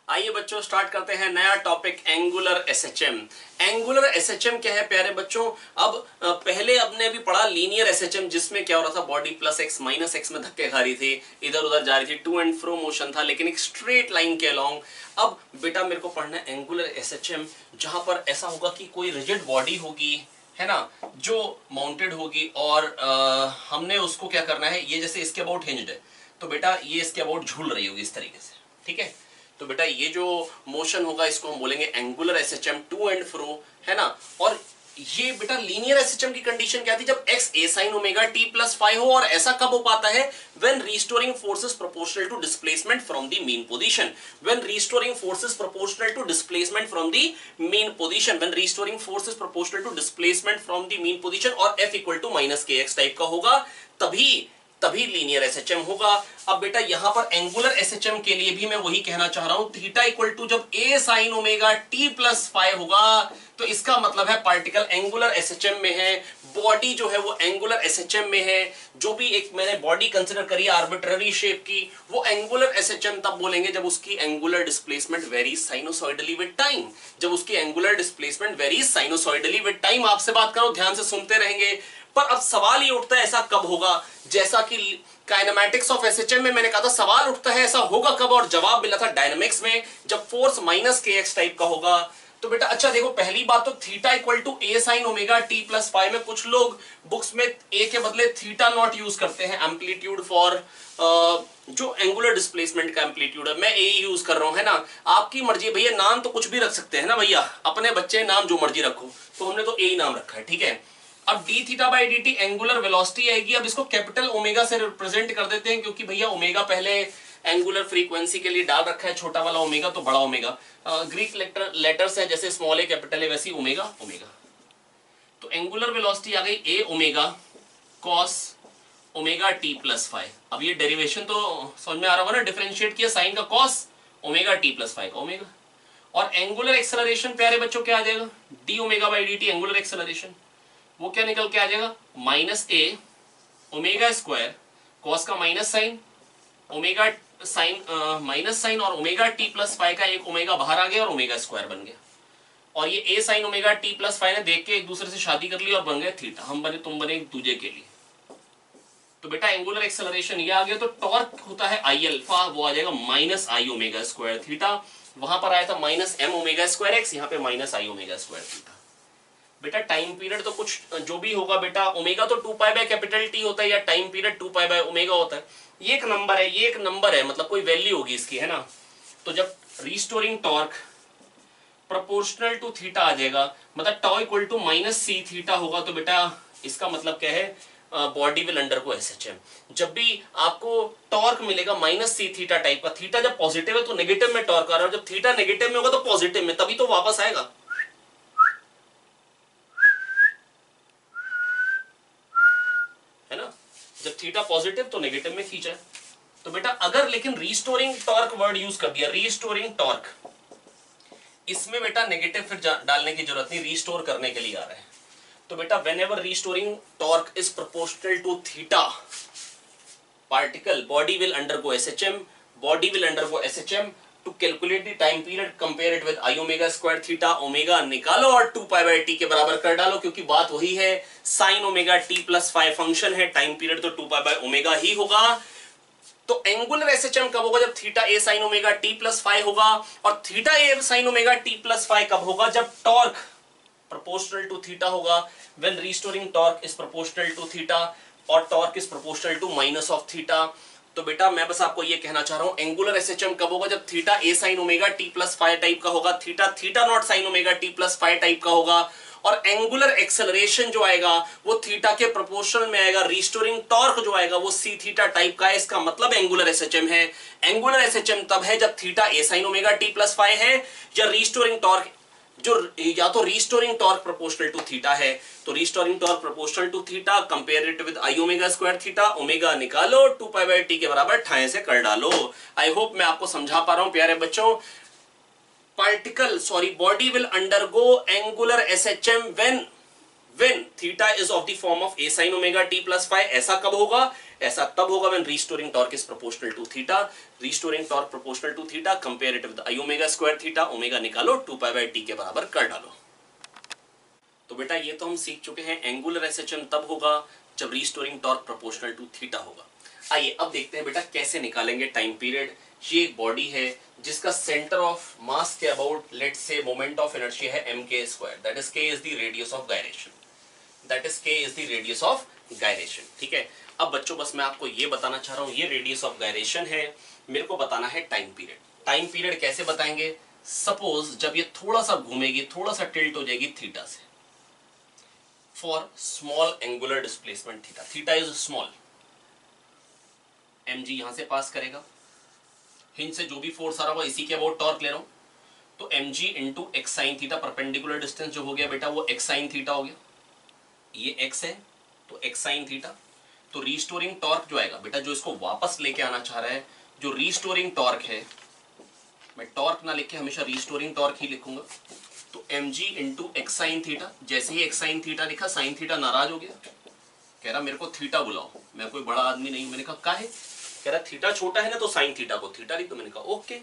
आइए बच्चों स्टार्ट करते हैं नया topic angular SHM. Angular SHM क्या है प्यारे बच्चों? अब पहले अपने भी पढ़ा लीनियर एसएचएम, जिसमें क्या हो रहा था, body plus x minus x में धक्के खा रही थी, इधर उधर जा रही थी, टू एंड फ्रो मोशन था लेकिन एक स्ट्रेट लाइन के अलोंग। अब बेटा मेरे को पढ़ना है एंगुलर एसएचएम, जहां पर ऐसा होगा कि कोई रिजिड बॉडी होगी, है ना, जो माउंटेड होगी और हमने उसको क्या करना है, ये जैसे इसके अबाउट हिंज्ड है तो बेटा ये इसके अबाउट झूल रही होगी इस तरीके से, ठीक है। तो बेटा ये जो मोशन होगा इसको हम बोलेंगे angular SHM, to and fro, है ना। और ये बेटा लीनियर एसएचएम की कंडीशन क्या थी, जब x a sin omega t plus five हो। और ऐसा कब हो पाता है, when restoring forces proportional to displacement from the mean position, when restoring forces proportional to displacement from the mean position, when restoring forces proportional to displacement from the mean position और f equal to minus kx type का होगा, तभी linear SHM होगा। अब बेटा यहां पर angular SHM के लिए भी मैं वही कहना चाह रहा हूं, थीटा इक्वल टू जब a sin omega t plus five होगा तो इसका मतलब है पार्टिकल एंगुलर एसएचएम में है, बॉडी जो है वो एंगुलर एसएचएम में है। जो भी एक मैंने बॉडी कंसीडर करी आर्बिट्ररी शेप की, वो एंगुलर एसएचएम तब बोलेंगे जब उसकी angular displacement varies sinusoidally with time, जब उसकी angular displacement varies sinusoidally with time. आपसे बात करो, ध्यान से सुनते रहेंगे। पर अब सवाल ये उठता है ऐसा कब होगा, जैसा कि काइनेमैटिक्स ऑफ एसएचएम में मैंने कहा था सवाल उठता है ऐसा होगा कब, और जवाब मिला था डायनामिक्स में, जब फोर्स माइनस kx टाइप का होगा। तो बेटा अच्छा देखो, पहली बात तो theta equal to a sin omega t plus five में कुछ लोग बुक्स में a के बदले थीटा नॉट यूज करते हैं, एम्पलीट्यूड फॉर जो एंगुलर डिस्प्लेसमेंट का एम्पलीट्यूड है, मैं a यूज कर रहा हूं, है ना। आपकी मर्जी भैया, नाम तो कुछ भी रख सकते हैं ना भैया, अपने बच्चे नाम जो मर्जी रखो, तो हमने तो a ही नाम रखा है, ठीक है। अब D theta by D T angular velocity आएगी। अब इसको कैपिटल ओमेगा से रिप्रेजेंट कर देते हैं, क्योंकि भैया ओमेगा पहले एंगुलर फ्रीक्वेंसी के लिए डाल रखा है, छोटा वाला ओमेगा तो बड़ा ओमेगा, ग्रीक लेटर्स है जैसे स्मॉल ए कैपिटल ए वैसी ओमेगा ओमेगा। तो एंगुलर वेलोसिटी आ गई A omega cos omega T plus five. अब ये डेरिवेशन तो समझ में आ रहा होगा ना, डिफरेंशिएट किया साइन का cos omega T plus five का ओमेगा। और एंगुलर एक्सेलरेशन प्यारे बच्चों क्या आ जाएगा, D omega by D T angular acceleration, वो क्या निकल के आ जाएगा, minus A omega square cos का minus sine omega sine minus sine और ओमेगा टी प्लस फाइव का एक ओमेगा बाहर आ गया और ओमेगा स्क्वायर बन गया। और ये A sine omega T plus five ने देख के एक दूसरे से शादी कर ली और बन गए थीटा, हम बने तुम बने एक दूसरे के लिए। तो बेटा एंगुलर एक्सेलरेशन ये आ गया। तो टॉर्क होता है आई अल्फा, वो आ जाएगा minus I omega square theta. वहां पर आया था minus M omega square X, यहाँ पे minus I omega square theta. बेटा टाइम पीरियड तो कुछ जो भी होगा बेटा, ओमेगा तो 2 पाई बाय कैपिटल टी होता है या time period 2 pi by omega होता है। ये एक नंबर है, ये एक नंबर है, मतलब कोई वैल्यू होगी इसकी, है ना। तो जब restoring torque proportional to theta आ जाएगा, मतलब tau equal to minus C theta होगा, तो बेटा इसका मतलब क्या है, बॉडी विल अंडरगो एसएचएम। जब भी आपको टॉर्क मिलेगा माइनस सी थीटा टाइप का, थीटा जब पॉजिटिव है तो नेगेटिव में टॉर्क आ रहा है, और जब थीटा नेगेटिव में होगा तो पॉजिटिव में, तभी तो वापस आएगा। जब थीटा पॉजिटिव तो नेगेटिव में खींचा है। तो बेटा अगर लेकिन रीस्टोरिंग टॉर्क वर्ड यूज कर दिया, रीस्टोरिंग टॉर्क, इसमें बेटा नेगेटिव फिर डालने की जरूरत नहीं, रीस्टोर करने के लिए आ रहा है। तो बेटा whenever restoring torque is proportional to theta, particle body will undergo SHM, body will undergo SHM. To calculate the time period compare it with I omega square theta, omega निकालो और 2 पाई बाय टी के बराबर कर डालो, क्योंकि बात वही है, sign omega T plus five function है, टाइम पीरियड तो 2 पाई बाय ओमेगा ही होगा। तो एंगुलर एसएचएम कब होगा, जब theta A sine omega T plus five होगा। और theta A sine omega T plus five कब होगा, जब टॉर्क प्रोपोर्शनल टू थीटा होगा, when restoring torque is proportional to theta और torque is proportional to minus of theta. तो बेटा मैं बस आपको ये कहना चाह रहा हूं, एंगुलर एसएचएम कब होगा, जब theta A sine omega T plus five type का होगा, theta theta not sine omega T plus five type का होगा। और एंगुलर एक्सेलरेशन जो आएगा वो थीटा के प्रोपोर्शनल में आएगा, रिस्टोरिंग टॉर्क जो आएगा वो सी थीटा टाइप का है। इसका मतलब एंगुलर एसएचएम है। एंगुलर एसएचएम तब है जब theta A sine omega T plus five है, या रिस्टोरिंग टॉर्क जो या तो restoring torque proportional to theta है। तो restoring torque proportional to theta, compare it with I omega square theta, omega निकालो 2 पाई बाय टी के बराबर ठाए से कर डालो। आई होप मैं आपको समझा पा रहा हूं प्यारे बच्चों। Body will undergo angular SHM when theta is of the form of a sine omega T plus five. ऐसा कब होगा, ऐसा तब होगा when restoring torque is proportional to theta, restoring torque proportional to theta, compare it with I omega square theta, omega निकालो 2π/t के बराबर कर डालो। तो बेटा ये तो हम सीख चुके हैं, एंगुलर एसएचएम तब होगा जब restoring torque proportional to theta होगा। आइए अब देखते हैं बेटा कैसे निकालेंगे टाइम पीरियड। ये एक बॉडी है जिसका सेंटर ऑफ मास के about let's say moment of inertia है mk², that is k is the radius of gyration, that is k is the radius of gyration. ठीक है, अब बच्चों बस मैं आपको ये बताना चाह रहा हूं, ये रेडियस ऑफ गायरेशन है, मेरे को बताना है टाइम पीरियड। टाइम पीरियड कैसे बताएंगे? सपोज जब ये थोड़ा सा घूमेगी, थोड़ा सा टिल्ट हो जाएगी थीटा से, for small angular displacement theta, theta is small, mg यहां से पास करेगा, हिंज से जो भी फोर्स आ रहा होगा इसी के अबाउट टॉर्क ले रहा हूं, तो mg इंटू x sine theta, perpendicular distance जो हो गया बेटा वो एक्स साइन थीटा हो गया, ये x है तो एक्स साइन थीटा। तो रीस्टोरिंग टॉर्क जो आएगा बेटा, जो इसको वापस लेके आना चाह रहा है, जो रीस्टोरिंग टॉर्क है, मैं टॉर्क ना लिख के हमेशा रीस्टोरिंग टॉर्क ही लिखूंगा, तो mg इंटू एक्स साइन थीटा। जैसे ही एक्स साइन थीटा लिखा, साइन थीटा नाराज हो गया, कह रहा मेरे को थीटा बुलाओ, मैं कोई बड़ा आदमी नहीं। मैंने कहा काहे? कह रहा थीटा छोटा है ना तो साइन थीटा को थीटा लिख दो। मैंने कहा ओके।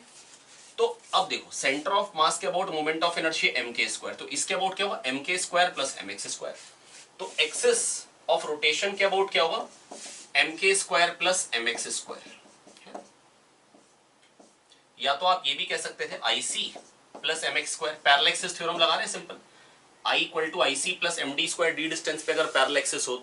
तो अब देखो, सेंटर ऑफ मास के about moment of energy mk², तो इसके अबाउट क्या होगा? mk² plus mx²। तो एक्सिस ऑफ रोटेशन के अबाउट क्या होगा? mk² plus mx²। या तो आप ये भी कह सकते थे IC plus mx², parallel axis theorem लगा रहे हैं simple, I equal to IC plus md² d distance पे अगर पैरेलल एक्सिस हो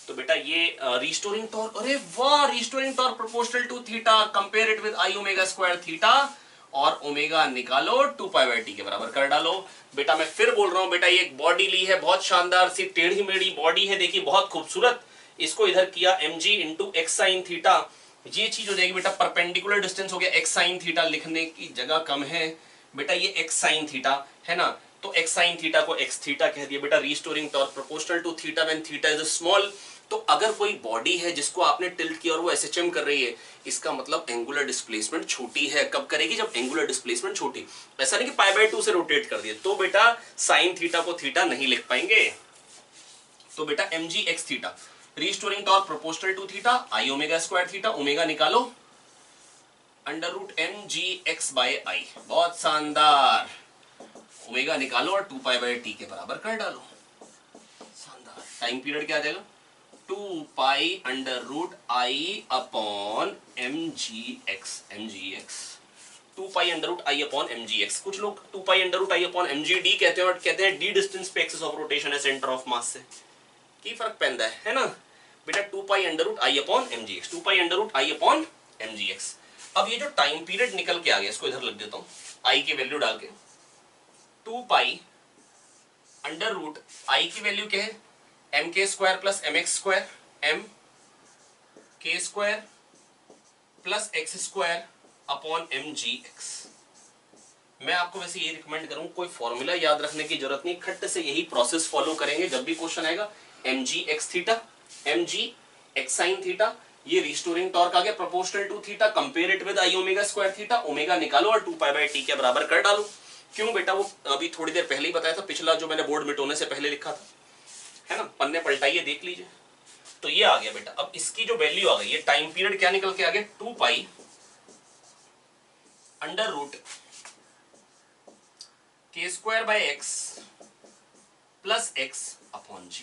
तो बेटा ये रीस्टोरिंग टॉर्क, अरे वाह, restoring torque proportional to theta, compare it with I omega square theta, और ओमेगा निकालो 2π/t के बराबर कर डालो। बेटा मैं फिर बोल रहा हूं बेटा, ये एक बॉडी ली है, बहुत शानदार सी टेढ़ी मेढ़ी बॉडी है, देखिए बहुत खूबसूरत, इसको इधर किया mg इंटू एक्स साइन थीटा, ये चीज हो जाएगी बेटा, परपेंडिकुलर डिस्टेंस हो गया एक्स साइन थीटा, लिखने की जगह कम है बेटा, ये एक्स साइन थीटा है ना, तो एक्स साइन थीटा को एक्स थीटा कह दिया बेटा। Restoring torque proportional to theta when theta is small. तो अगर कोई बॉडी है जिसको आपने टिल्ट किया और वो एसएचएम कर रही है, इसका मतलब एंगुलर डिस्प्लेसमेंट छोटी है। कब करेगी? जब एंगुलर डिस्प्लेसमेंट छोटी, ऐसा नहीं कि π/2 से रोटेट कर दिया तो बेटा साइन थीटा को थीटा नहीं लिख पाएंगे। तो बेटा mg x theta, restoring torque proportional to theta, I omega square theta, omega निकालो √mgx/i, बहुत शानदार, ओमेगा निकालो और 2π/t के बराबर कर डालो, शानदार। टाइम पीरियड क्या आ जाएगा? 2π√i upon mgx, 2π√i upon mgx। कुछ लोग 2π√i अपॉन mgd कहते हैं और कहते हैं d डिस्टेंस पे एक्सिस ऑफ रोटेशन है सेंटर ऑफ मास से, की फर्क पैदा है ना बेटा। 2π√i upon mgx, 2π√i upon mgx। अब ये जो टाइम पीरियड निकल के आ गया, इसको इधर लिख देता हूं, i की वैल्यू डाल के, 2π√i की वैल्यू क्या है? mk² plus mx², mk² plus x² upon mgx। मैं आपको वैसे ये रिकमेंड करूं, कोई फॉर्मूला याद रखने की जरूरत नहीं, खट्ट से यही प्रोसेस फॉलो करेंगे जब भी क्वेश्चन आएगा। mgx theta, mg x sine theta, ये रीस्टोरिंग टॉर्क आ गया proportional to theta, compare it with I omega square theta, omega निकालो और 2π/t के बराबर कर डालो। क्यों बेटा? वो अभी थोड़ी देर पहले ही बताया था, पिछला जो मैंने बोर्ड मिटाने से पहले लिखा था, है ना, पन्ने पलटाइए देख लीजिए। तो ये आ गया बेटा। अब इसकी जो वैल्यू आ गई, ये टाइम पीरियड क्या निकल के आ गया? 2π k²/x प्लस x अपॉन g।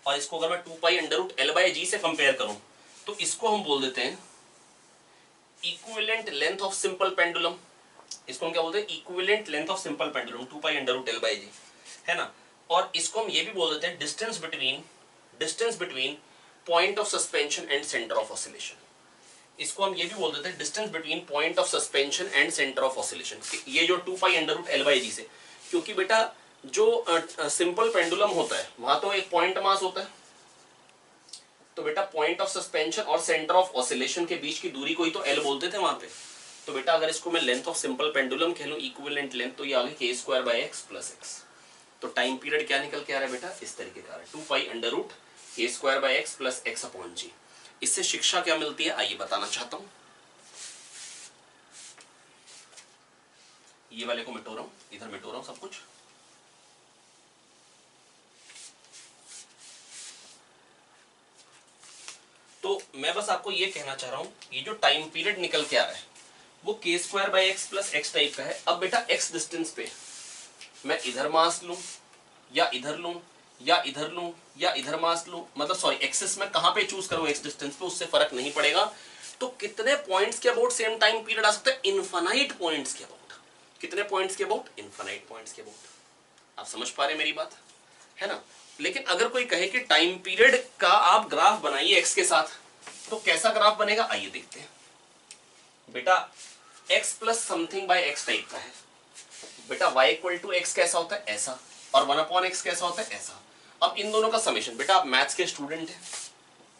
और इसको अगर मैं 2π√L/g से कंपेयर करूं तो इसको हम बोल देते हैं equivalent length of simple pendulum. इसको हम क्या बोलते हैं? Equivalent length of simple pendulum, 2π√L/g, है ना। और इसको हम ये भी बोल देते हैं distance between point of suspension and centre of oscillation. इसको हम ये भी बोल देते हैं distance between point of suspension and centre of oscillation. ये जो 2π√L/g से, क्योंकि बेटा जो सिंपल पेंडुलम होता है वहां तो एक पॉइंट मास होता है, तो बेटा पॉइंट ऑफ सस्पेंशन और सेंटर ऑफ ऑसिलेशन के बीच की दूरी को ही तो L बोलते थे वहां पे। तो बेटा अगर इसको मैं लेंथ ऑफ सिंपल पेंडुलम कह लूं, इक्विवेलेंट लेंथ, तो ये आ गई k²/x प्लस x। तो टाइम पीरियड क्या निकल के आ रहा है बेटा? इस तरीके का आ रहा है, 2π√k²/x plus x upon g। इससे शिक्षा क्या मिलती है आइए बताना चाहता हूं। ये वाले को मिटो रहा हूं, इधर मिटो रहा हूं सब कुछ। तो मैं बस आपको ये कहना चाह रहा हूं, ये जो टाइम पीरियड निकल के आ रहा है वो के square by x plus x type का है। अब बेटा एक्स डिस्टेंस पे मैं इधर मास लूं या इधर लूं या इधर लूं या इधर मास लूं, मतलब सॉरी एक्सिस में कहां पे चूज करूं एक्स डिस्टेंस पे, उससे फर्क नहीं पड़ेगा। तो कितने पॉइंट्स के अबाउट सेम टाइम पीरियड आ सकते हैं? इनफाइनाइट पॉइंट्स के अबाउट। कितने पॉइंट्स के अबाउट? इनफाइनाइट पॉइंट्स के अबाउट। आप समझ पा रहे मेरी बात, है ना? लेकिन अगर कोई कहे कि टाइम पीरियड का आप ग्राफ बनाइए एक्स के साथ, तो कैसा ग्राफ बनेगा आइए देखते हैं। बेटा x plus something bye x type का है। बेटा y इक्वल टू एक्स कैसा होता है? ऐसा। और 1/x कैसा होता है? ऐसा। अब इन दोनों का समेशन, बेटा आप मैथ्स के स्टूडेंट हैं,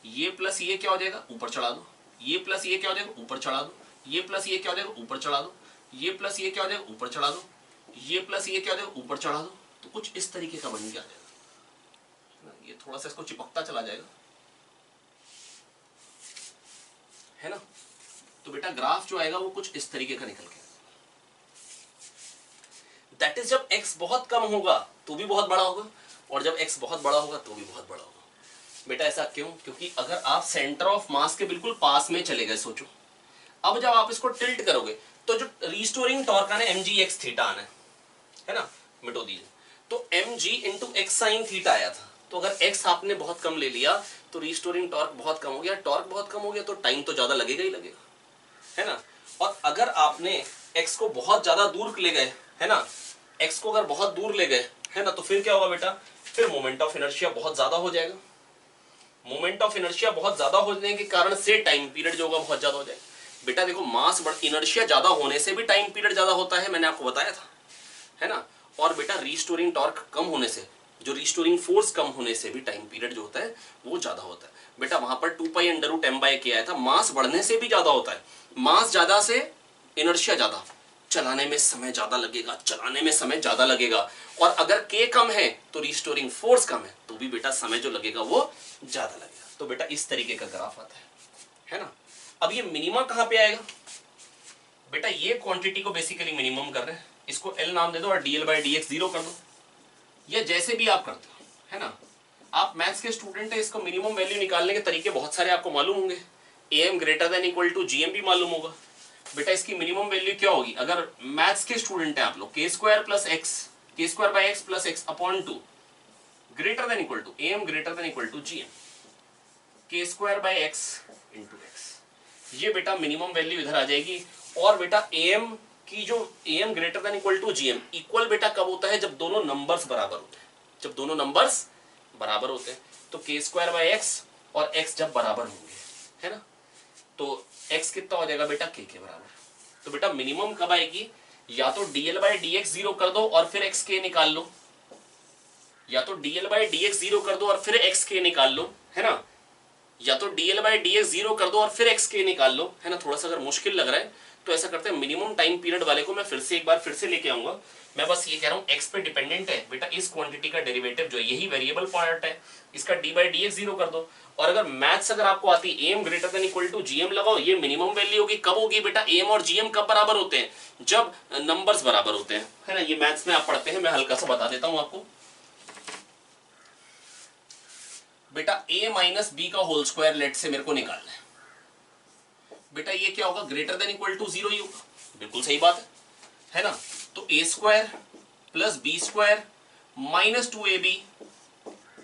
ये प्लस ये क्या हो जाएगा? ऊपर चढ़ा दो। ये प्लस ये क्या हो जाएगा? ऊपर चढ़ा दो। ये प्लस ये क्या हो जाएगा? ऊपर चढ़ा दो। ये प्लस ये क्या हो जाएगा? ऊपर चढ़ा दो। ये प्लस ये क्या हो जाएगा? ऊपर चढ़ा दो। तो कुछ इस तरीके का बन के आ जाएगा। ये थोड़ा सा इसको चिपकता चला जाएगा, है ना? तो बेटा ग्राफ जो आएगा वो कुछ इस तरीके का निकल के, दैट इज जब x बहुत कम होगा तो भी बहुत बड़ा होगा, और जब x बहुत बड़ा होगा तो भी बहुत बड़ा होगा। बेटा ऐसा क्यों? क्योंकि अगर आप सेंटर ऑफ मास के बिल्कुल पास में चले गए, सोचो अब जब आप इसको टिल्ट करोगे तो जो रिस्टोरिंग टॉर्क आना है mg x थीटा आना है ना? मिटो दीजिए। तो mg इंटू एक्स साइन थीटा आया था, तो अगर x आपने बहुत कम ले लिया तो रिस्टोरिंग टॉर्क बहुत कम हो गया। टॉर्क बहुत कम हो गया तो टाइम तो ज्यादा लगेगा ही लगेगा, है ना? और अगर आपने x को बहुत ज्यादा दूर ले गए, है ना, x को अगर बहुत दूर ले गए, है ना, तो फिर क्या होगा बेटा? फिर मोमेंट ऑफ इनर्शिया बहुत ज्यादा हो जाएगा। मोमेंट ऑफ इनर्शिया बहुत ज्यादा होने के कारण से टाइम पीरियड जो होगा बहुत ज्यादा हो जाएगा। बेटा देखो मास इनर्शिया ज्यादा होने से भी टाइम पीरियड ज्यादा होता है, मैंने आपको बताया था, है ना? और बेटा रिस्टोरिंग टॉर्क कम होने से, जो रिस्टोरिंग फोर्स कम होने से भी टाइम पीरियड जो होता है वो ज्यादा होता है। बेटा वहां पर 2 pi under root m by k आया था, मास बढ़ने से भी ज्यादा होता है। मास ज्यादा से इनर्शिया ज्यादा, चलाने में समय ज्यादा लगेगा, चलाने में समय ज्यादा लगेगा। और अगर k कम है तो रिस्टोरिंग फोर्स कम है, तो भी बेटा समय जो लगेगा वो ज्यादा लगेगा। तो बेटा इस तरीके का ग्राफ आता है ना? अब ये मिनिमा कहां पे आएगा? बेटा ये क्वांटिटी को बेसिकली मिनिमम कर रहे हैं, इसको L नाम दे दो और dl बाई dx 0 कर दो, या जैसे भी आप करते हो, है ना? आप मैथ्स के स्टूडेंट है, इसको मिनिमम वैल्यू निकालने के तरीके बहुत सारे आपको मालूम होंगे। am greater than equal to gm भी मालूम होगा। बेटा इसकी मिनिमम वैल्यू क्या होगी? अगर मैथ्स के स्टूडेंट है आप लोग, K square plus x, K square by x plus x upon 2 greater than equal to am greater than equal to gm, K square by x into x. ये बेटा minimum value इधर आ जाएगी। और बेटा am की जो am greater than equal to gm equal बेटा कब होता है? जब दोनों नंबर्स बराबर होते हैं। जब दोनों नंबर्स बराबर होते हैं तो के स्क्वायर बाई एक्स और x जब बराबर होंगे, है ना, तो x कितना हो जाएगा बेटा? k के बराबर। तो बेटा मिनिमम कब आएगी? या तो dl बाई dx 0 कर दो और फिर x k निकाल लो, या तो dl बाई dx 0 कर दो और फिर x k निकाल लो, है ना, या तो dl बाई dx 0 कर दो और फिर x k निकाल लो, है ना। थोड़ा सा अगर मुश्किल लग रहा है तो ऐसा करते हैं, मिनिमम टाइम पीरियड वाले को मैं फिर से एक बार फिर से लेके आऊंगा। मैं बस ये कह रहा हूँ x पे डिपेंडेंट है बेटा, इस क्वांटिटी का डेरिवेटिव जो है यही वेरिएबल पार्ट है, इसका d बाई dx 0 कर दो। और अगर मैथ्स अगर आपको आती am greater than equal to gm लगाओ, ये मिनिमम वैल्यू होगी। कब होगी बेटा? am और gm कब बराबर होते हैं? जब नंबर्स बराबर होते हैं, है ना। ये मैथ्स में आप पढ़ते हैं, मैं हल्का सा बता देता हूँ आपको। बेटा a माइनस बी का होल स्क्वायर लेट से मेरे को निकालना है। बेटा ये क्या होगा? ग्रेटर देन इक्वल टू 0 ही होगा। बिल्कुल सही बात है ना। तो a square plus B square minus 2ab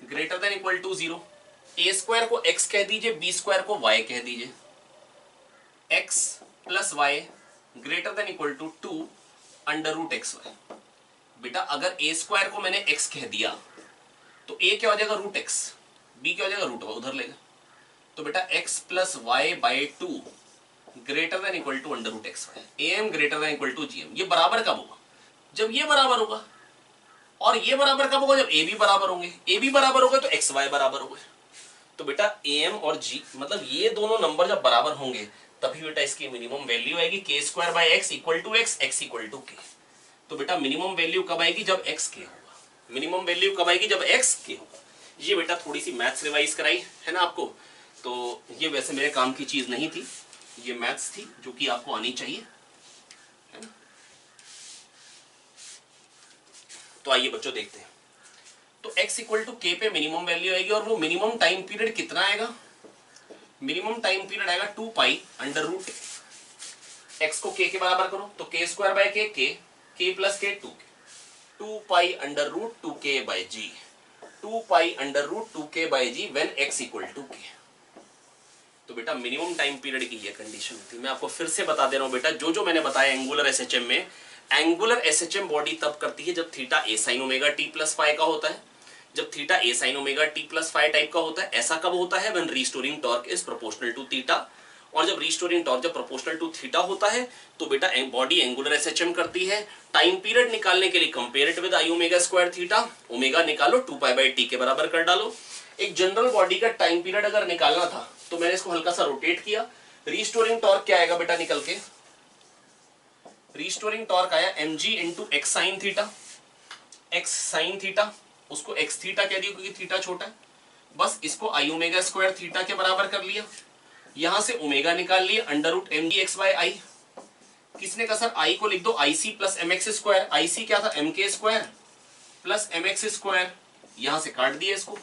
greater than equal to 0। a square को x कह दीजिए, b स्क्वायर को y कह दीजिए। x plus y greater than equal to 2 under root x y. बेटा अगर a स्क्वायर को मैंने x कह दिया तो a क्या हो जाएगा? रूट x, b क्या हो जाएगा? रूट y, उधर लेगा। तो बेटा x plus y by 2 greater than equal to under root x y. am greater than equal to gm। ये बराबर कब होगा? जब ये बराबर होगा। और ये बराबर कब होगा? जब a b बराबर होंगे। a b बराबर होगा तो x y बराबर होगा। तो बेटा am और g मतलब ये दोनों नंबर जब बराबर होंगे तभी बेटा इसकी मिनिमम वैल्यू आएगी K square by x equal to x, x equal to K. तो बेटा मिनिमम वैल्यू कब आएगी? जब x के होगा। मिनिमम वैल्यू कब आएगी? जब x के होगा। ये बेटा थोड़ी सी मैथ्स रिवाइज कराई है ना आपको। तो ये वैसे मेरे काम की चीज नहीं थी, ये मैथ्स थी जो कि आपको आनी चाहिए, है ना। तो आइए बच्चों देखते हैं। तो x इक्वल टू के पे मिनिमम वैल्यू आएगी और वो मिनिमम टाइम पीरियड कितना आएगा? मिनिमम टाइम पीरियड आएगा 2 पाई अंडर रूट एक्स को के बराबर करो तो के स्क्वायर बाय के plus K 2 pi under root 2k by g 2 pi under root 2k by g when x equal to K. तो बेटा मिनिमम टाइम पीरियड की ये कंडीशन होती है। मैं आपको फिर से बता दे रहा हूं बेटा, जो मैंने बताया एंगुलर एसएचएम में, एंगुलर एसएचएम बॉडी तब करती है जब theta A sine omega T plus five का होता है, जब theta A sine omega T plus five type का होता है। ऐसा कब होता है? When restoring torque is proportional to theta. और जब रीस्टोरिंग टॉर्क जब प्रोपोर्शनल टू थीटा होता है तो बेटा बॉडी एंगुलर एसएचएम करती है। टाइम पीरियड निकालने के लिए compare it with I omega square theta, omega निकालो 2 पाई बाय टी के बराबर कर डालो। एक जनरल बॉडी का टाइम पीरियड अगर निकालना था तो मैंने इसको हल्का सा रोटेट किया। रीस्टोरिंग टॉर्क क्या आएगा बेटा निकल के? रीस्टोरिंग टॉर्क आया mg इंटू x sine theta, x sine theta, उसको एक्स थीटा कह दिया क्योंकि थीटा छोटा है। बस इसको आई ओमेगा स्क्वायर थीटा के बराबर कर लिया, यहां से ओमेगा निकाल लिया under root M G X by I. किसने कहा सर? आई को लिख दो I C plus M x square, I C क्या था? M K square plus M x square, यहां से काट दिया इसको।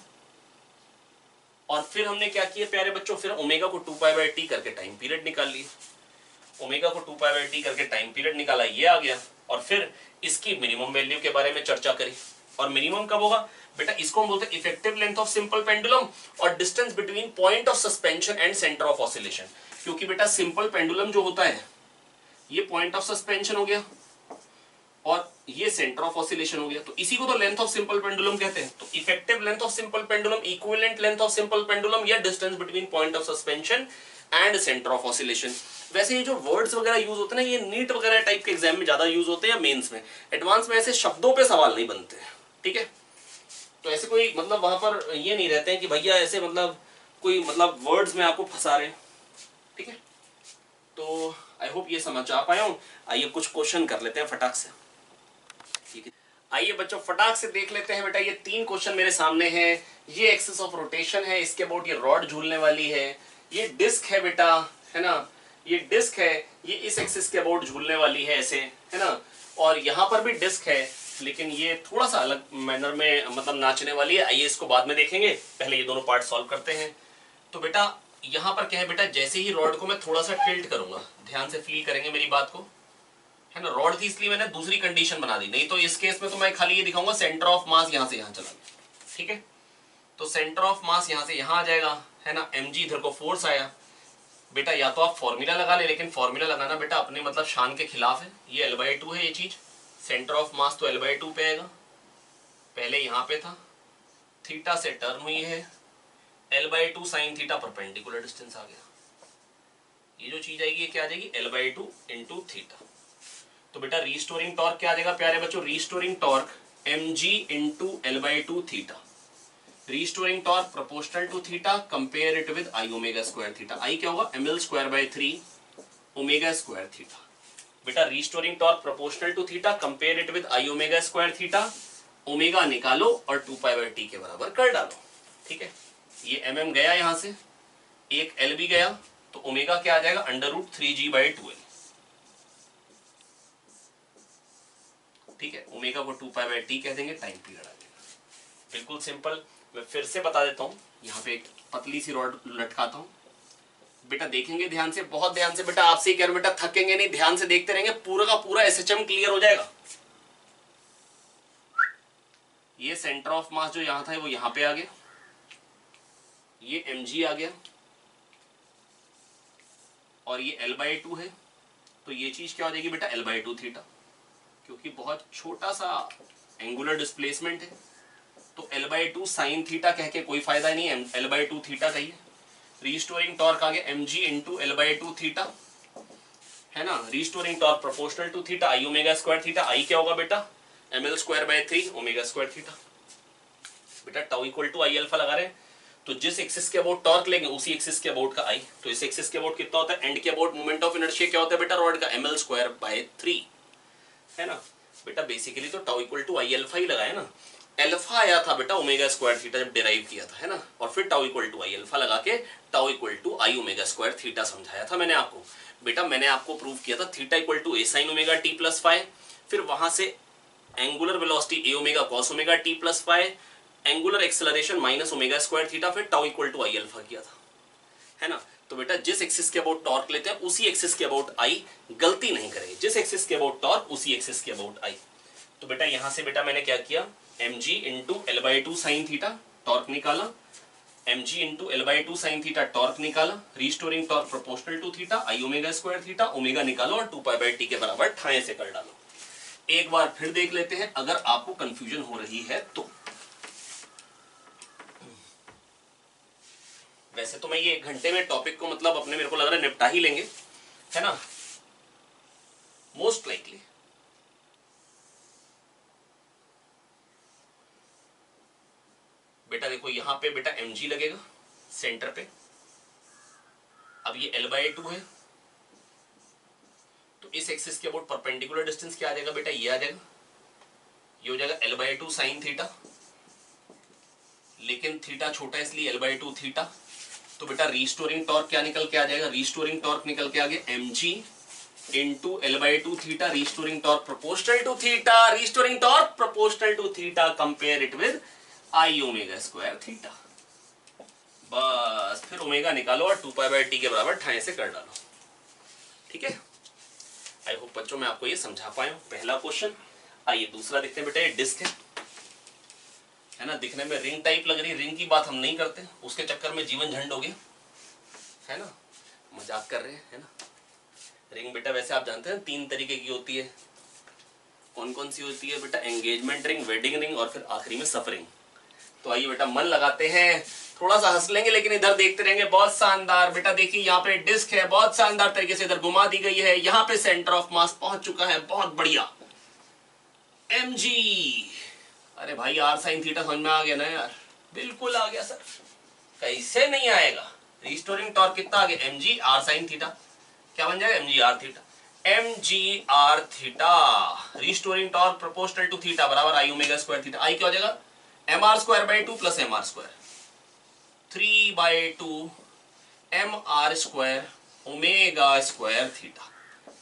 और फिर हमने क्या किया प्यारे बच्चों? फिर ओमेगा को 2 पाई बाय टी करके टाइम पीरियड निकाल लिया। ओमेगा को 2 पाई बाय टी करके टाइम पीरियड निकाला, ये आ गया। और फिर इसकी मिनिमम वैल्यू के बारे में चर्चा करी। और मिनिमम कब होगा बेटा? इसको हम बोलते हैं effective length of simple pendulum और distance between point of suspension and centre of oscillation. क्योंकि बेटा सिंपल पेंडुलम जो होता है ये पॉइंट ऑफ सस्पेंशन हो गया और ये सेंटर ऑफ ऑसिलेशन हो गया, तो इसी को तो लेंथ ऑफ सिंपल पेंडुलम कहते हैं। तो effective length of simple pendulum, equivalent length of simple pendulum या distance between point of suspension and centre of oscillation. वैसे ये जो वर्ड्स वगैरह यूज होते हैं ना, ये नीट वगैरह टाइप के एग्जाम में ज्यादा यूज होते हैं या मेंस में। एडवांस में ऐसे शब्दों पे सवाल नहीं बनते, ठीक है? तो ऐसे कोई मतलब वहां पर ये नहीं रहते हैं कि भैया ऐसे मतलब कोई मतलब वर्ड्स में आपको फंसा रहे, ठीक है? तो आई होप ये समझ आ पाया हूँ। आइए कुछ क्वेश्चन कर लेते हैं फटाक से, ठीक है? आइए बच्चों फटाक से देख लेते हैं बेटा। ये 3 क्वेश्चन मेरे सामने हैं। ये एक्सिस ऑफ रोटेशन है, इसके अबाउट ये रॉड झूलने वाली है। ये डिस्क है बेटा, है ना? ये डिस्क है, ये इस एक्सिस के अबाउट झूलने वाली है ऐसे, है ना? और यहाँ पर भी डिस्क है लेकिन ये थोड़ा सा अलग मैनर में मतलब नाचने वाली है। आइए इसको बाद में देखेंगे, पहले ये दोनों पार्ट सॉल्व करते हैं। तो बेटा यहाँ पर क्या है बेटा, जैसे ही रॉड को मैं थोड़ा सा टिल्ट करूंगा, ध्यान से फील करेंगे मेरी बात को, है ना? रॉड थी इसलिए मैंने दूसरी कंडीशन बना दी, नहीं तो इस केस में तो मैं खाली ये दिखाऊंगा सेंटर ऑफ मास यहाँ से यहाँ चला गया, ठीक है? तो सेंटर ऑफ मास यहाँ से यहाँ आ जाएगा, है ना? mg इधर को फोर्स आया बेटा। या तो आप फॉर्मूला लगा ले, लेकिन फॉर्मूला लगाना बेटा अपने मतलब शान के खिलाफ है। ये L/2 है ये चीज, सेंटर ऑफ मास तो L/2 पे आएगा, पहले यहाँ पे था, थीटा से टर्न हुई है, L/2 sine theta perpendicular distance आ गया। ये जो चीज आएगी ये क्या आ जाएगी? L/2 into theta. तो बेटा रीस्टोरिंग टॉर्क क्या आ जाएगा प्यारे बच्चों? Restoring torque mg into L/2 theta. Restoring torque proportional to theta, compare it with I omega square theta. I क्या होगा? ml square by 3 omega square theta. बेटा restoring torque proportional to theta, compare it with I omega square theta, omega निकालो और 2 pi by T के बराबर कर डालो, ठीक है? ये mm गया यहां से, एक l भी गया, तो ओमेगा क्या आ जाएगा? Under root 3g by 2l, ठीक है? ओमेगा को 2 पाई बाय टी कह देंगे, टाइम पीरियड आ जाएगा। बिल्कुल सिंपल। मैं फिर से बता देता हूं, यहाँ पे एक पतली सी रॉड लटकाता हूं बेटा, देखेंगे ध्यान से, बहुत ध्यान से बेटा। आपसे कह रहा हूं बेटा, थकेंगे नहीं, ध्यान से देखते रहेंगे, पूरा का पूरा एसएचएम क्लियर हो जाएगा। ये सेंटर ऑफ मास जो यहां था वो यहां पे आ गया, ये mg आ गया और ये L/2 है, तो ये चीज क्या हो जाएगी बेटा? L/2 थीटा, क्योंकि बहुत छोटा सा एंगुलर डिस्प्लेसमेंट है। तो L/2 साइन थीटा कह के कोई फायदा नहीं है, L/2 थीटा कहिए। रीस्टोरिंग टॉर्क आ गया mg इंटू L/2 थीटा, है ना? Restoring torque proportional to theta, I omega square theta. I क्या होगा बेटा? ml square by 3 omega square theta. बेटा tau equal to I alpha लगा रहे हैं, तो जिस एक्सिस के अबाउट टॉर्क लेंगे उसी एक्सिस के अबाउट का आई। तो इस एक्सिस के अबाउट कितना होता है? एंड के अबाउट मोमेंट ऑफ इनर्शिया क्या होता है बेटा रॉड का? ml स्क्वायर बाय 3, है ना? बेटा बेसिकली तो tau equal to I alpha ही लगाया ना। अल्फा आया था बेटा ओमेगा स्क्वायर थीटा जब डिराइव किया था, है ना? और फिर tau equal to I alpha लगा के tau equal to I omega square theta समझाया था मैंने आपको। बेटा मैंने आपको प्रूव किया था theta equal to A sine omega T plus five, फिर वहां से angular velocity A omega cos omega T plus five, angular acceleration minus omega square theta, फिर tau equal to I alpha किया था, है ना? तो बेटा जिस एक्सिस के अबाउट टॉर्क लेते हैं उसी एक्सिस के अबाउट आई, गलती नहीं करेंगे, जिस एक्सिस के अबाउट टॉर्क उसी एक्सिस के अबाउट आई। तो बेटा यहां से बेटा मैंने क्या किया, mg into L by two sine theta torque निकाला, mg into L by two sine theta torque निकाला, restoring torque proportional to theta I omega square theta, omega निकालो और 2 पाई बाई टी के बराबर ठाए से कर डालो। एक बार फिर देख लेते हैं अगर आपको कंफ्यूजन हो रही है तो। वैसे तो मैं ये 1 घंटे में टॉपिक को मतलब अपने मेरे को लग रहा है निपटा ही लेंगे, है ना, मोस्ट लाइकली। बेटा देखो यहां पे बेटा mg लगेगा सेंटर पे, अब ये l बाई टू है, तो इस एक्सिस के अबाउट परपेंडिकुलर डिस्टेंस क्या आ जाएगा बेटा, ये आ जाएगा, ये हो जाएगा l by two sine theta, लेकिन थीटा छोटा इसलिए l बाई टू थीटा। तो बेटा रिस्टोरिंग टॉर्क क्या निकल के आ जाएगा, रिस्टोरिंग टॉर्क निकल के आ गया mg into L by two theta, restoring torque proportional to theta, restoring torque proportional to theta, compare it with I omega square theta. बस फिर ओमेगा निकालो और 2 पाई बाई टी के बराबर ठाए से कर डालो। ठीक है, आई होप बच्चों मैं आपको ये समझा पाया हूं पहला क्वेश्चन। आइए दूसरा देखते हैं बेटा, ये डिस्क है ना, दिखने में रिंग टाइप लग रही है, रिंग की बात हम नहीं करते, उसके चक्कर में जीवन झंड हो गया, है ना, मजाक कर रहे हैं, है ना। रिंग बेटा वैसे आप जानते हैं 3 तरीके की होती है, कौन कौन सी होती है बेटा, एंगेजमेंट रिंग, वेडिंग रिंग और फिर आखिरी में सफरिंग। तो आइए बेटा मन लगाते हैं, थोड़ा सा हंस लेंगे लेकिन इधर देखते रहेंगे। बहुत शानदार बेटा, देखिए यहाँ पे डिस्क है, बहुत शानदार तरीके से इधर घुमा दी गई है, यहाँ पे सेंटर ऑफ मास पहुंच चुका है, बहुत बढ़िया। mg, अरे भाई आर साइन थीटा समझ में आ गया ना यार, बिल्कुल आ गया सर, कैसे नहीं आएगा। रिस्टोरिंग टॉर्क कितना आ गया, mg आर साइन थीटा, क्या बन जाएगा mg R theta, mg R theta, restoring torque proportional to theta बराबर I omega square theta, I क्या हो जाएगा M R square by two plus M R square, 3 by two M R square omega square theta,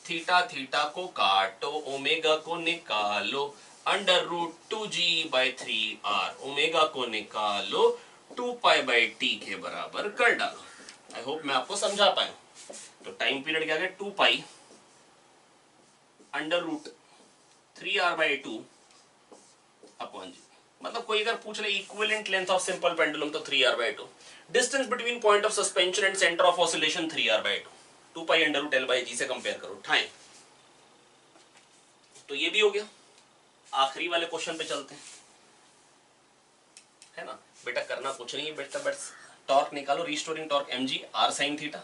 theta theta को काटो, omega को निकालो, under root 2g by 3r, omega को निकालो 2 pi by T के बराबर कर डालो। आई होप मैं आपको समझा पाया। तो टाइम पीरियड क्या गया 2 pi under root 3r by 2 upon G, मतलब कोई अगर पूछ ले equivalent length of simple pendulum तो 3r by 2, distance between point of suspension and centre of oscillation 3r by 2, 2 pi under root l by g से compare करो ठाए। तो ये भी हो गया। आखिरी वाले क्वेश्चन पे चलते हैं, है ना बेटा, करना कुछ नहीं है बेटा, बस टॉर्क निकालो, restoring torque mg r sin theta,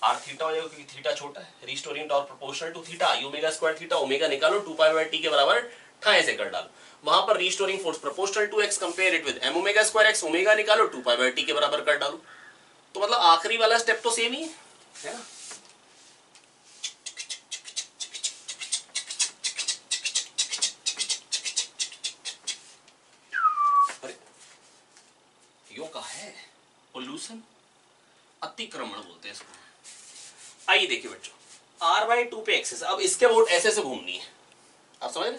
r theta हो जाएगा क्योंकि थीटा छोटा है, restoring torque proportional to theta I omega square theta, omega निकालो 2 पाई बाई टी के बराबर ठाए से कर डालो। वहां पर restoring force proportional to x, compare it with m omega square x, omega निकालो 2 पाई बाई टी के बराबर कर डालो। तो मतलब आखिरी वाला स्टेप तो सेम ही है ना। पोल्यूशन, अतिक्रमण बोलते हैं इसको। आइए देखिए बच्चों, r बाई 2 पे एक्सिस, अब इसके बोर्ड ऐसे से घूमनी है, आप समझ रहे,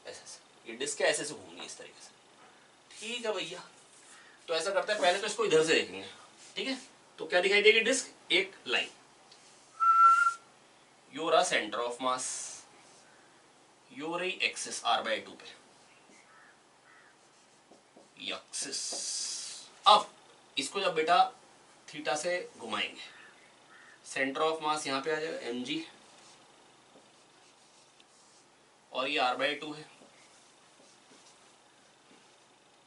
ऐसे से ये डिस्क ऐसे से घूमनी है इस तरीके से। ठीक है भैया, तो ऐसा करते हैं, पहले तो इसको इधर से देखेंगे, ठीक है। तो क्या दिखाई देगी डिस्क, एक line, your centre of mass, your axis r by 2 पे एक्सिस। अब इसको जब बेटा थीटा से घुमाएंगे, सेंटर ऑफ मास यहाँ पे आ जाएगा mg, और ये r बाई 2 है,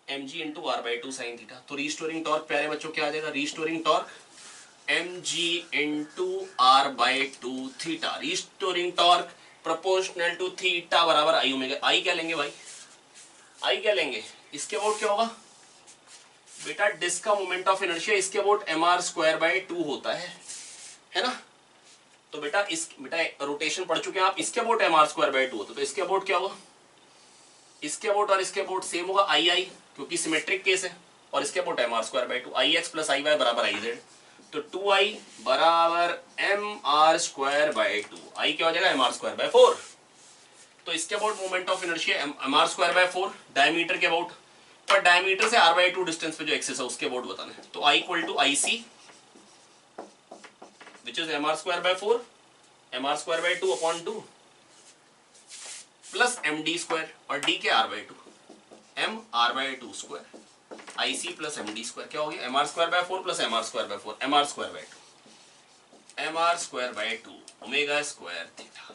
mg into R by 2 sine theta. तो रिस्टोरिंग टॉर्क प्यारे बच्चों क्या आ जाएगा, restoring torque mg into R by 2 theta, restoring torque proportional to theta बराबर आई ओमेगा। आई क्या लेंगे भाई, आई क्या लेंगे, इसके अबाउट क्या होगा बेटा, डिस्क का मोमेंट ऑफ इनर्शिया इसके about M R square by 2 होता है ना। तो बेटा इस बेटा रोटेशन पढ़ चुके हैं आप, इसके about M R square by 2 होता है, तो इसके अबाउट क्या होगा, इसके अबाउट और इसके अबाउट सेम होगा आई आई, क्योंकि सिमेट्रिक केस है, और इसके about M R square by 2, I x plus I y बराबर आई जेड। तो 2i बराबर M R square by 2, I क्या हो जाएगा एम आर स्क्वायर बाई 4। तो इसके about moment of inertia M R square by 4, diameter के about, पर डायमीटर से r बाई 2 डिस्टेंस पे जो एक्सिस है उसके अबाउट बताना है। तो i equal to I C which is mr²/4 mr²/2/2 plus md² और d के r/2 mr/2² IC plus md² क्या हो गया mr²/4 plus mr²/4 mr²/2 mr²/2 omega square theta.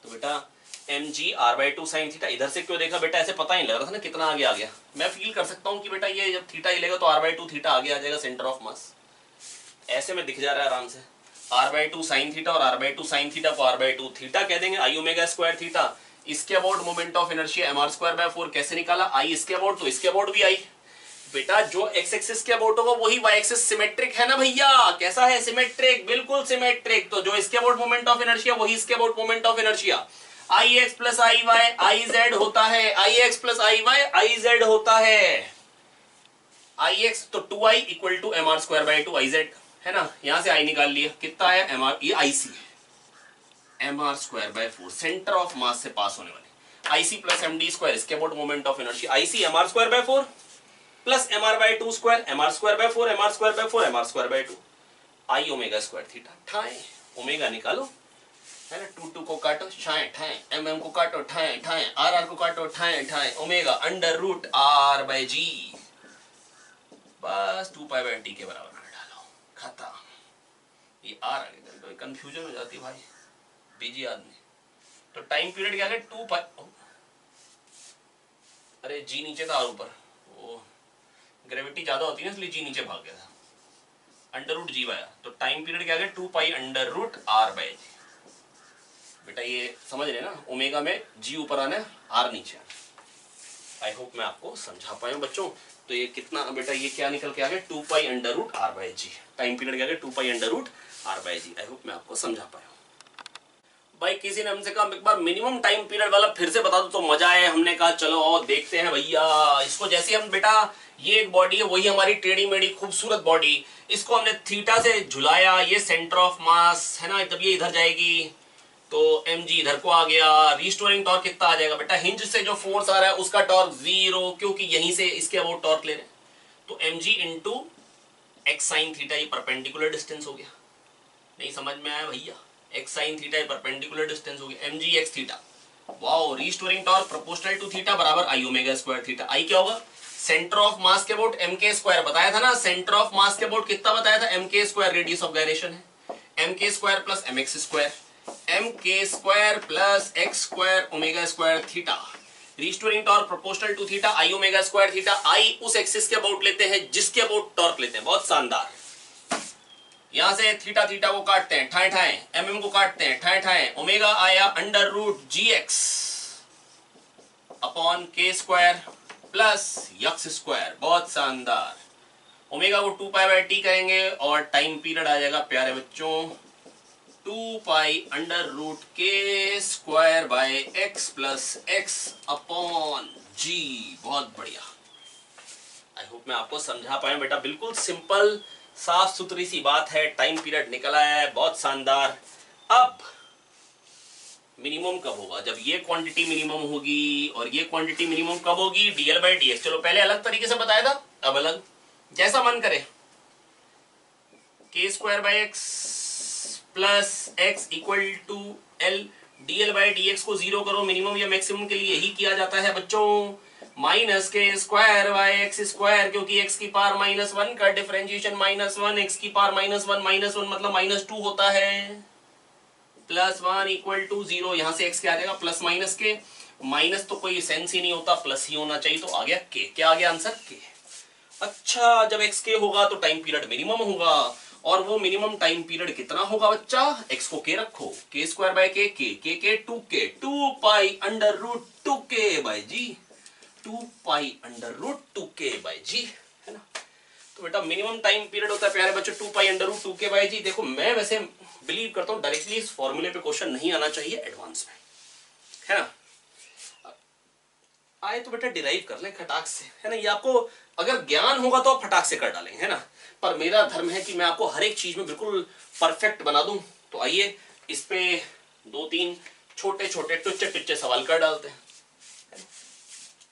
तो बेटा mg/2 साइन थीटा इधर से क्यों देखा बेटा, ऐसे पता नहीं लग रहा था ना कितना आगे आ गया। मैं फील कर सकता हूं कि बेटा ये जब थीटा हिलेगा तो r/2 थीटा आगे आ जाएगा सेंटर ऑफ मास, ऐसे में दिख जा रहा है आराम से। r/2 साइन थीटा और r/2 साइन थीटा को r/2 थीटा कह देंगे, आई ओमेगा स्क्वायर थीटा। इसके about moment of inertia mr²/4 कैसे निकाला, आई इसके अबाउट तो इसके अबाउट भी आई। बेटा जो एक्स एक्सिस के अबाउट होगा वही वाई एक्सिस सिमेट्रिक है ना भैया, कैसा है सिमेट्रिक, बिल्कुल सिमेट्रिक। तो जो इसके अबाउट मोमेंट ऑफ इनर्शिया वही इसके about moment of inertia. I x plus I Y I Z होता है, I x plus I Y I Z होता है। आई एक्स तो 2i equal to mr²/2 I Z है ना, यहां से आई निकाल लिया, कितना है mr, ये IC है mr²/4 सेंटर ऑफ मास से पास होने वाली, IC प्लस md² इसके about moment of inertia. IC mr²/4 plus mr/2² mr²/4 mr²/4 mr²/2 I omega square theta. ठाए ओमेगा निकालो है ना, 2 को काटो ठाए ठाए, mm को काटो ठाए ठाए, r को काटो ठाए ठाए, ओमेगा √r/g बस 2π/t के बराबर कर डालो, खत्म। ये r आगे तो कंफ्यूजन हो जाती भाई बीजी आदमी। तो टाइम पीरियड क्या है 2π, अरे g नीचे था और ऊपर, वो ग्रेविटी ज्यादा होती है ना इसलिए g नीचे भाग गया था, √g आया। तो टाइम पीरियड क्या है 2π√r/g। बेटा ये समझ रहे ना, ओमेगा में g ऊपर आना है r नीचे आना। आई होप मैं आपको समझा पाया हूं बच्चों। तो ये कितना बेटा, ये क्या निकल के आ गया 2π√r/g। टाइम पीरियड क्या है 2π√r/g। आई होप मैं आपको समझा पाया हूं। भाई किसी ने हमसे कहा एक बार मिनिमम टाइम पीरियड वाला फिर से बता दो तो मजा आए। हमने कहा चलो और देखते हैं भैया इसको। जैसे हम बेटा ये एक बॉडी है, वही हमारी टेढ़ी मेढ़ी खूबसूरत बॉडी, इसको हमने थीटा से झुलाया, ये सेंटर ऑफ मास है ना, तब ये इधर जाएगी तो mg इधर को आ गया। रिस्टोरिंग टॉर्क कितना आ जाएगा बेटा, हिंज से जो फोर्स आ रहा है उसका टॉर्क 0, क्योंकि यहीं से इसके अबाउट टॉर्क ले रहे हैं। तो mg इंटू एक्स साइन थीटा, ये परपेंडिकुलर डिस्टेंस हो गया। नहीं समझ में आया भैया, x sine theta perpendicular distance हो गया, mg x theta. Wow, restoring torque proportional to theta बराबर I omega square theta. I क्या होगा, सेंटर ऑफ मास के अबाउट mk² बताया था ना, सेंटर ऑफ मास के अबाउट कितना बताया था, mk², रेडियस ऑफ गायरेशन है mk² plus mx², mk² plus x² omega square theta. Restoring torque proportional to theta I omega square theta. I उस एक्सिस के अबाउट लेते हैं जिसके अबाउट टॉर्क लेते हैं। बहुत शानदार। यहां से थीटा थीटा को काटते हैं ठाए ठाए, mm को काटते हैं ठाए ठाए, ओमेगा आया √gx upon k² plus x²। बहुत शानदार। ओमेगा को 2π/t करेंगे और टाइम पीरियड आ जाएगा प्यारे बच्चों 2π√k² plus x upon g। बहुत बढ़िया। आई होप मैं आपको समझा पाया बेटा, बिल्कुल सिंपल साफ सुथरी सी बात है। टाइम पीरियड निकल आया है, बहुत शानदार। अब मिनिमम कब होगा, जब ये क्वांटिटी मिनिमम होगी और ये क्वांटिटी मिनिमम कब होगी, dl/dx। चलो पहले अलग तरीके से बताया था, अब अलग, जैसा मन करे। k²/x प्लस x equal to l, dl/dx को 0 करो, मिनिमम या मैक्सिमम के लिए यही किया जाता है बच्चों। माइनस k²/x², क्योंकि x की पावर -1 का डिफरेंशिएशन -1, x की पावर -1 मतलब -2 होता है। +1 इक्वल टू 0, यहां से x क्या आ जाएगा प्लस माइनस के, माइनस तो कोई सेंस ही नहीं होता, प्लस ही होना चाहिए, तो आ गया k। क्या आ गया आंसर k। अच्छा, जब x k होगा तो टाइम पीरियड मिनिमम होगा, और वो मिनिमम टाइम पीरियड कितना होगा बच्चा, x को k रखो, k²/k, k 2k, 2π√2k/g, 2π√2k/g है ना। तो बेटा मिनिमम टाइम पीरियड होता है प्यारे बच्चों 2π√2k/g। देखो मैं वैसे बिलीव करता हूं डायरेक्टली इस फॉर्मूले पे क्वेश्चन नहीं आना चाहिए, एडवांस में है ना। आए तो बेटा डिराइव कर लें खटाक से, है ना। ये आपको अगर ज्ञान होगा तो आप फटाक से कर डालेंगे, है ना। पर मेरा धर्म है कि मैं आपको हर एक चीज में बिल्कुल परफेक्ट बना दूं। तो आइए इस पे 2-3 छोटे छोटे टुच्चे टुच्चे सवाल कर डालते हैं।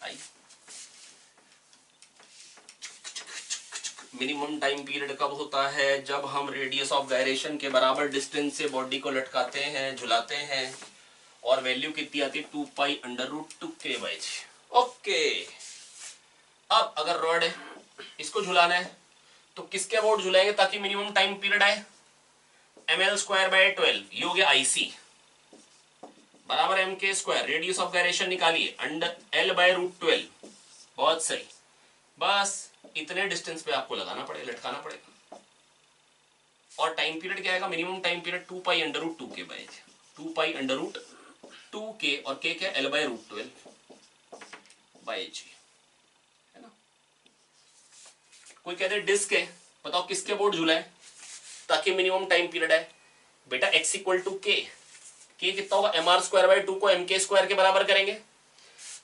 आइए मिनिमम टाइम पीरियड कब होता है? जब हम रेडियस ऑफ गायरेशन के बराबर डिस्टेंस से बॉडी को लटकाते हैं, झुलाते हैं, और वैल्यू कितनी आती है? 2π√2k/g। ओके, अब अगर रॉड है, इसको झुलाना है, तो किसके अबाउट झुलाएंगे ताकि मिनिमम टाइम पीरियड आए? ml²/12, ये हो गया IC बराबर mk²। रेडियस ऑफ गायरेशन निकालिए, L/√12। बहुत सही, बस इतने डिस्टेंस पे आपको लगाना पड़ेगा, लटकाना पड़ेगा। और टाइम पीरियड क्या आएगा? Minimum time period 2π√2k/g। 2π√2k और k क्या? L/√12/g, है ना। कोई कहते हैं डिस्क है, बताओ किसके बोर्ड झूला है ताकि मिनिमम टाइम पीरियड है? बेटा x = k। k कितना होगा? mr²/2 को mk² के बराबर करेंगे,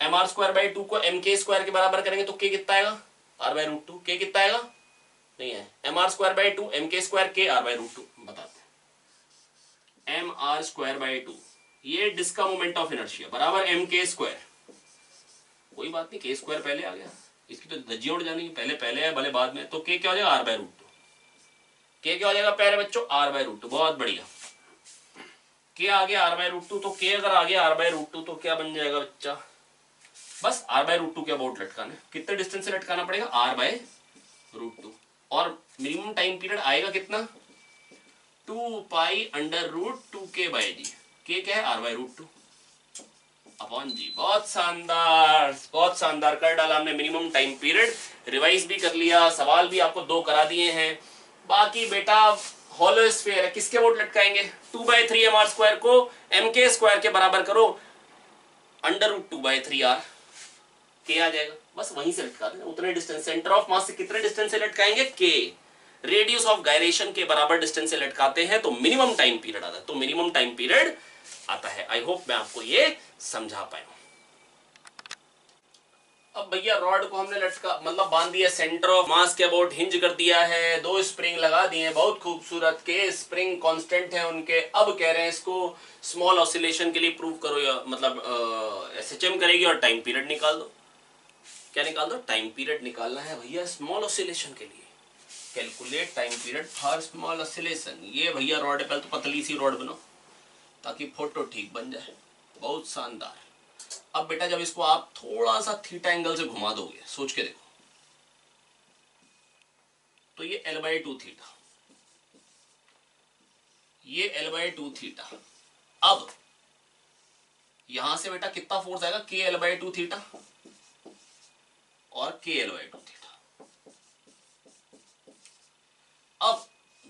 mr²/2 को mk² के बराबर करेंगे तो k कितना आएगा? r/√2। k कितना आएगा? नहीं है, mr²/2 mk² k r/√2। बताते हैं, mr²/2 ये डिस्क का मोमेंट ऑफ इनर्शिया बराबर mk²। कोई बात नहीं, k² पहले आ गया, इसकी तो धज्जियां उड़ जानी, पहले पहले है भले बाद में, तो k क्या हो जाएगा? r/√2। k क्या हो जाएगा प्यारे बच्चों? r/√2। बहुत बढ़िया, k आ गया r/√2, तो k अगर आ गया r/√2 तो क्या बन जाएगा बच्चा? बस r/√2 के अबाउट लटकाना है। कितने डिस्टेंस से लटकाना पड़ेगा? r/√2। और मिनिमम टाइम पीरियड आएगा कितना? 2π√2k/g। k क्या है? r/√2 upon g। बहुत शानदार, बहुत शानदार कर डाला हमने मिनिमम टाइम पीरियड। रिवाइज भी कर लिया, सवाल भी आपको 2 करा दिए हैं। बाकी बेटा होलो स्फीयर है, किसके अबाउट लटकाएंगे? 2/3 mr² को mk² के बराबर करो, √2/3r, k आ जाएगा। बस वहीं से लटका देना, उतने डिस्टेंस। सेंटर ऑफ मास से कितने डिस्टेंस से लटकाएंगे? k। रेडियस ऑफ गायरेशन के बराबर डिस्टेंस से लटकाते हैं तो मिनिमम टाइम पीरियड आता है, तो मिनिमम टाइम पीरियड आता है। आई होप मैं आपको ये समझा पाया। अब भैया रॉड को हमने लटका मतलब बांध दिया, सेंटर ऑफ मास के अबाउट हिंज कर दिया है, 2 स्प्रिंग लगा दिए, बहुत खूबसूरत। के स्प्रिंग कांस्टेंट है उनके। अब कह रहे हैं इसको स्मॉल ऑसिलेशन के लिए प्रूव करो, या मतलब SHM करेगी और टाइम पीरियड निकाल दो। क्या निकाल दो? टाइम पीरियड निकालना है भैया स्मॉल ऑसिलेशन के लिए। Calculate time period for small oscillation. ये भैया रॉड है, पहले तो पतली सी रॉड बनाओ ताकि फोटो ठीक बन जाए। बहुत शानदार। अब बेटा जब इसको आप थोड़ा सा थीटा एंगल से घुमा दोगे, सोच के देखो, तो ये L/2 थीटा, ये L/2 थीटा। अब यहां से बेटा कितना फोर्स आएगा? k L/2 थीटा और k L/2 थीटा। अब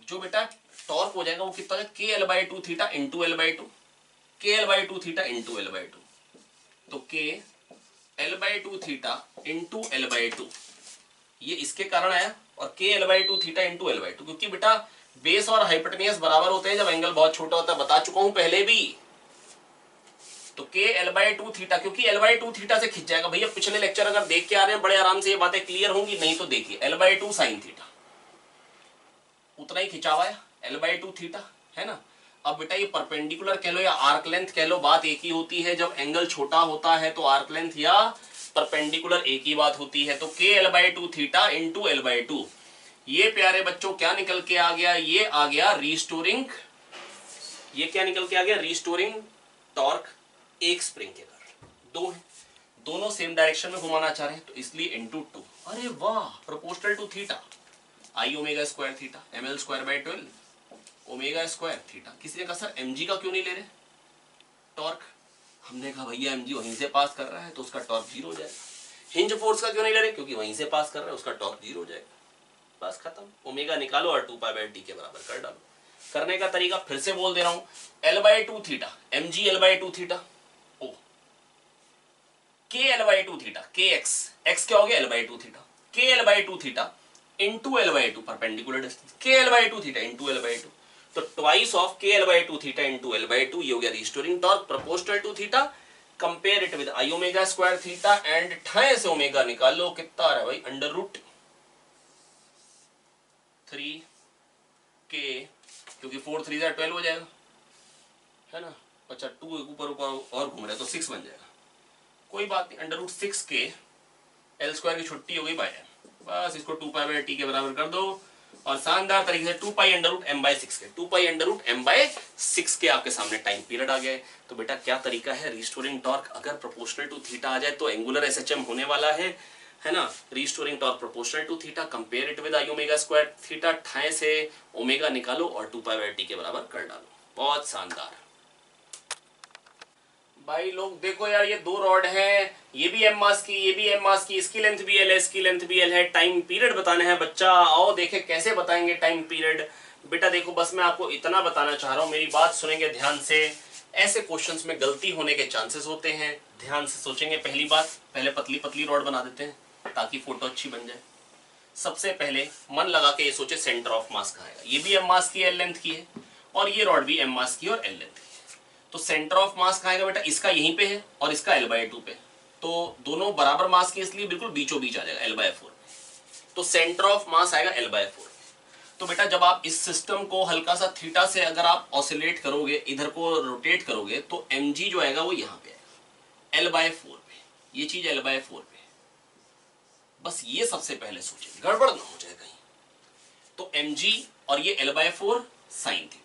जो बेटा टॉर्क हो जाएगा वो कितना हो जाएगा? k L/2 theta into L/2, k L/2 theta into L/2, तो k L/2 theta into L/2, ये इसके कारण आया। और k L/2 theta into L/2, क्योंकि बेटा बेस और हाइपोटेनियस बराबर होते हैं जब एंगल बहुत छोटा होता है, बता चुका हूं पहले भी। तो k L/2 थीटा, क्योंकि L/2 थीटा से खिंच जाएगा। भैया पिछले लेक्चर अगर देख के आ रहे हैं बड़े आराम से ये बातें क्लियर होंगी, नहीं तो देखिए L/2 साइन थीटा, उतना ही खिंचा हुआ है L/2 थीटा, है ना। अब बेटा ये परपेंडिकुलर कह लो या आर्क लेंथ कह लो, बात एक ही होती है। जब एंगल छोटा होता है तो आर्क लेंथ या परपेंडिकुलर एक ही बात होती है। तो k L/2 theta into L/2, ये प्यारे बच्चों क्या निकल के आ गया? ये आ गया रिस्टोरिंग, ये क्या निकल के आ गया? रिस्टोरिंग टॉर्क एक स्प्रिंग के कारण। दो है, दोनों सेम डायरेक्शन में घुमाना चाह रहे हैं, तो इसलिए इंटू 2। अरे वाह, proportional to theta, I ω² theta ml²/12 ω² theta. किसी ने कहा सर mg का क्यों नहीं ले रहे टॉर्क? हमने कहा भैया mg वहीं से पास कर रहा है तो उसका टॉर्क 0 हो जाएगा। हिंज फोर्स का क्यों नहीं ले रहे? क्योंकि वहीं से पास कर रहा है, उसका टॉर्क 0 हो जाएगा। बस खत्म, ओमेगा निकालो और 2π/d के बराबर कर डालो। करने का तरीका फिर से बोल दे रहा हूं, L/2 theta mg L/2 theta ओ k L/2 theta kx, x क्या हो गया? L/2 theta, k L/2 theta into L/2 perpendicular distance, k L/2 theta into L/2, तो twice of k L/2 theta into L/2, ये हो गया restoring torque proportional to theta. Compare it with I ω² theta and ठाए से omega निकाल लो, कितना आ रहा है भाई? √3k, क्योंकि 4 3 12 हो जाएगा, है ना। अच्छा 2 ऊपर ऊपर और घूम रहा है तो 6 बन जाएगा। कोई बात नहीं, √6k L² की छुट्टी हो गई बाय m। बस इसको 2 पाई बाई टी के बराबर कर दो और शानदार तरीके से 2 pi under root M by 6 K 2 pi under root M by 6 K आपके सामने टाइम पीरियड आ गया है। तो बेटा क्या तरीका है, रिस्टोरिंग टॉर्क अगर प्रोपोर्शनल टू थीटा आ जाए तो एंगुलर एसएचएम होने वाला है ना। Restoring torque proportional to theta, compare it with I omega square theta, ठाए से ओमेगा निकालो और 2 पाई बाई टी के बराबर कर डालो। बहुत शानदार भाई लोग। देखो यार ये दो रॉड है, ये भी एम मास की, ये भी एम मास की, इसकी लेंथ भी एल है, इसकी लेंथ भी एल है। टाइम पीरियड बताना है बच्चा, आओ देखे कैसे बताएंगे टाइम पीरियड। बेटा देखो बस मैं आपको इतना बताना चाह रहा हूँ, मेरी बात सुनेंगे ध्यान से। ऐसे क्वेश्चंस में गलती होने के चांसेस होते हैं, ध्यान से सोचेंगे। पहली बात, पहले पतली पतली रॉड बना देते हैं ताकि फोटो अच्छी बन जाए। सबसे पहले मन लगा के ये सोचे सेंटर ऑफ मास कहाँ है। ये भी एम मास की एल लेंथ की है और ये रॉड भी एम मास की और एल लेंथ की है। तो सेंटर ऑफ मास कहाँ है बेटा, इसका यहीं पे है और इसका L/2 पे। तो दोनों बराबर मास के इसलिए बिल्कुल बीचों बीच आ जाएगा L/4। तो सेंटर ऑफ मास आएगा L/4। तो बेटा जब आप इस सिस्टम को हल्का सा थीटा से अगर आप ऑसिलेट करोगे, इधर को रोटेट करोगे, तो mg जो आएगा वो यहाँ पे आएगा L/4 पे। ये चीज L/4 पे, बस ये सबसे पहले सोचें, गड़बड़ ना हो जाए कहीं। तो mg और ये L/4 साइन थीटा,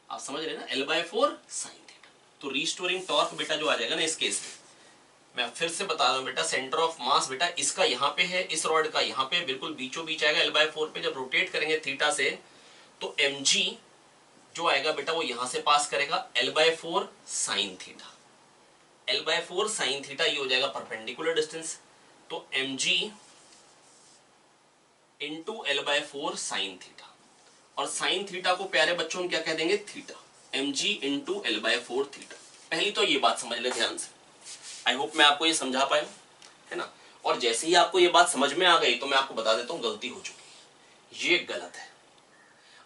आप समझ रहे हैं ना, L/4 साइन थीटा। तो रिस्टोरिंग टॉर्क बेटा जो आ जाएगा ना इस केस में, मैं फिर से बता रहा हूं बेटा, सेंटर ऑफ मास बेटा इसका यहाँ पे है, इस रॉड का यहाँ पे बिल्कुल बीचों बीच आएगा L/4 पे। जब रोटेट करेंगे थीटा से तो mg जो आएगा बेटा वो यहां से पास करेगा L/4 sine theta. L/4 sign theta ये हो जाएगा परपेंडिकुलर डिस्टेंस। तो mg into L/4 sine theta, और साइन थीटा को प्यारे बच्चों हम क्या कह देंगे, theta. mg into L/4 theta. पहली तो ये बात समझ ले ध्यान से। आई होप मैं आपको ये समझा पाया, है ना। और जैसे ही आपको ये बात समझ में आ गई तो मैं आपको बता देता हूं गलती हो चुकी, ये गलत है।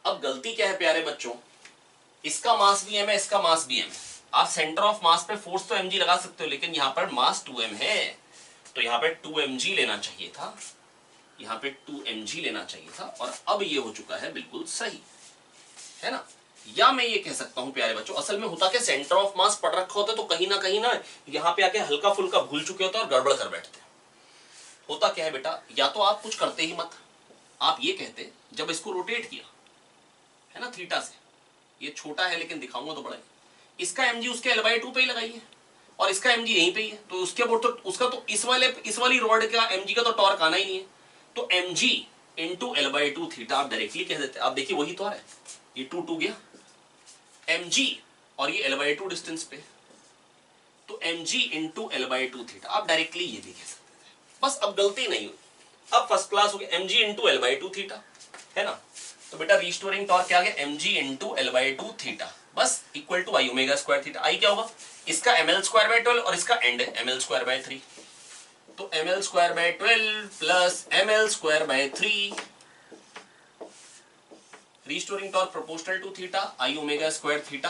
अब गलती क्या है प्यारे बच्चों, इसका मास भी m है, इसका मास भी m है। आप सेंटर ऑफ मास पे फोर्स तो mg लगा सकते हो, लेकिन यहाँ पर मास 2m है, तो यहाँ पे 2mg लेना चाहिए था, यहाँ पे 2mg लेना चाहिए था। और अब ये हो चुका है बिल्कुल सही, है ना। या मैं ये कह सकता हूं प्यारे बच्चों, असल में होता क्या, सेंटर ऑफ मास पढ़ रखा होता है तो कहीं ना यहाँ पे आके हल्का फुल्का भूल चुके होते हैं और गड़बड़ कर बैठते हैं। होता क्या है बेटा, या तो आप कुछ करते ही मत, आप ये कहते जब इसको रोटेट किया है ना थीटा से, ये छोटा है लेकिन दिखाऊंगा तो बड़ा है, इसका mg उसके L/2 पे ही लगाइए और इसका mg यहीं पे ही है, तो उसके बोर्ड तो उसका तो इस वाली रॉड का mg का तो टॉर्क आना ही नहीं है। तो mg इंटू L/2 थीटा आप डायरेक्टली कह देते हैं। आप देखिए वही तो आ रहा है, ये 2 गया mg और ये L/2 डिस्टेंस पे, तो mg इंटू L/2 थीटा आप डायरेक्टली ये भी कह सकते थे। बस अब गलती नहीं हुई, अब फर्स्ट क्लास हो गया, mg इंटू L/2 थीटा, है ना। तो बेटा रिस्टोरिंग टॉर्क क्या आ गया, mg इंटू L/2 थीटा, बस equal to I omega square theta. I क्या होगा, इसका ml²/12 और इसका एंड ml²/3। तो ml²/12 plus ml²/3, restoring torque proportional to theta I omega square theta.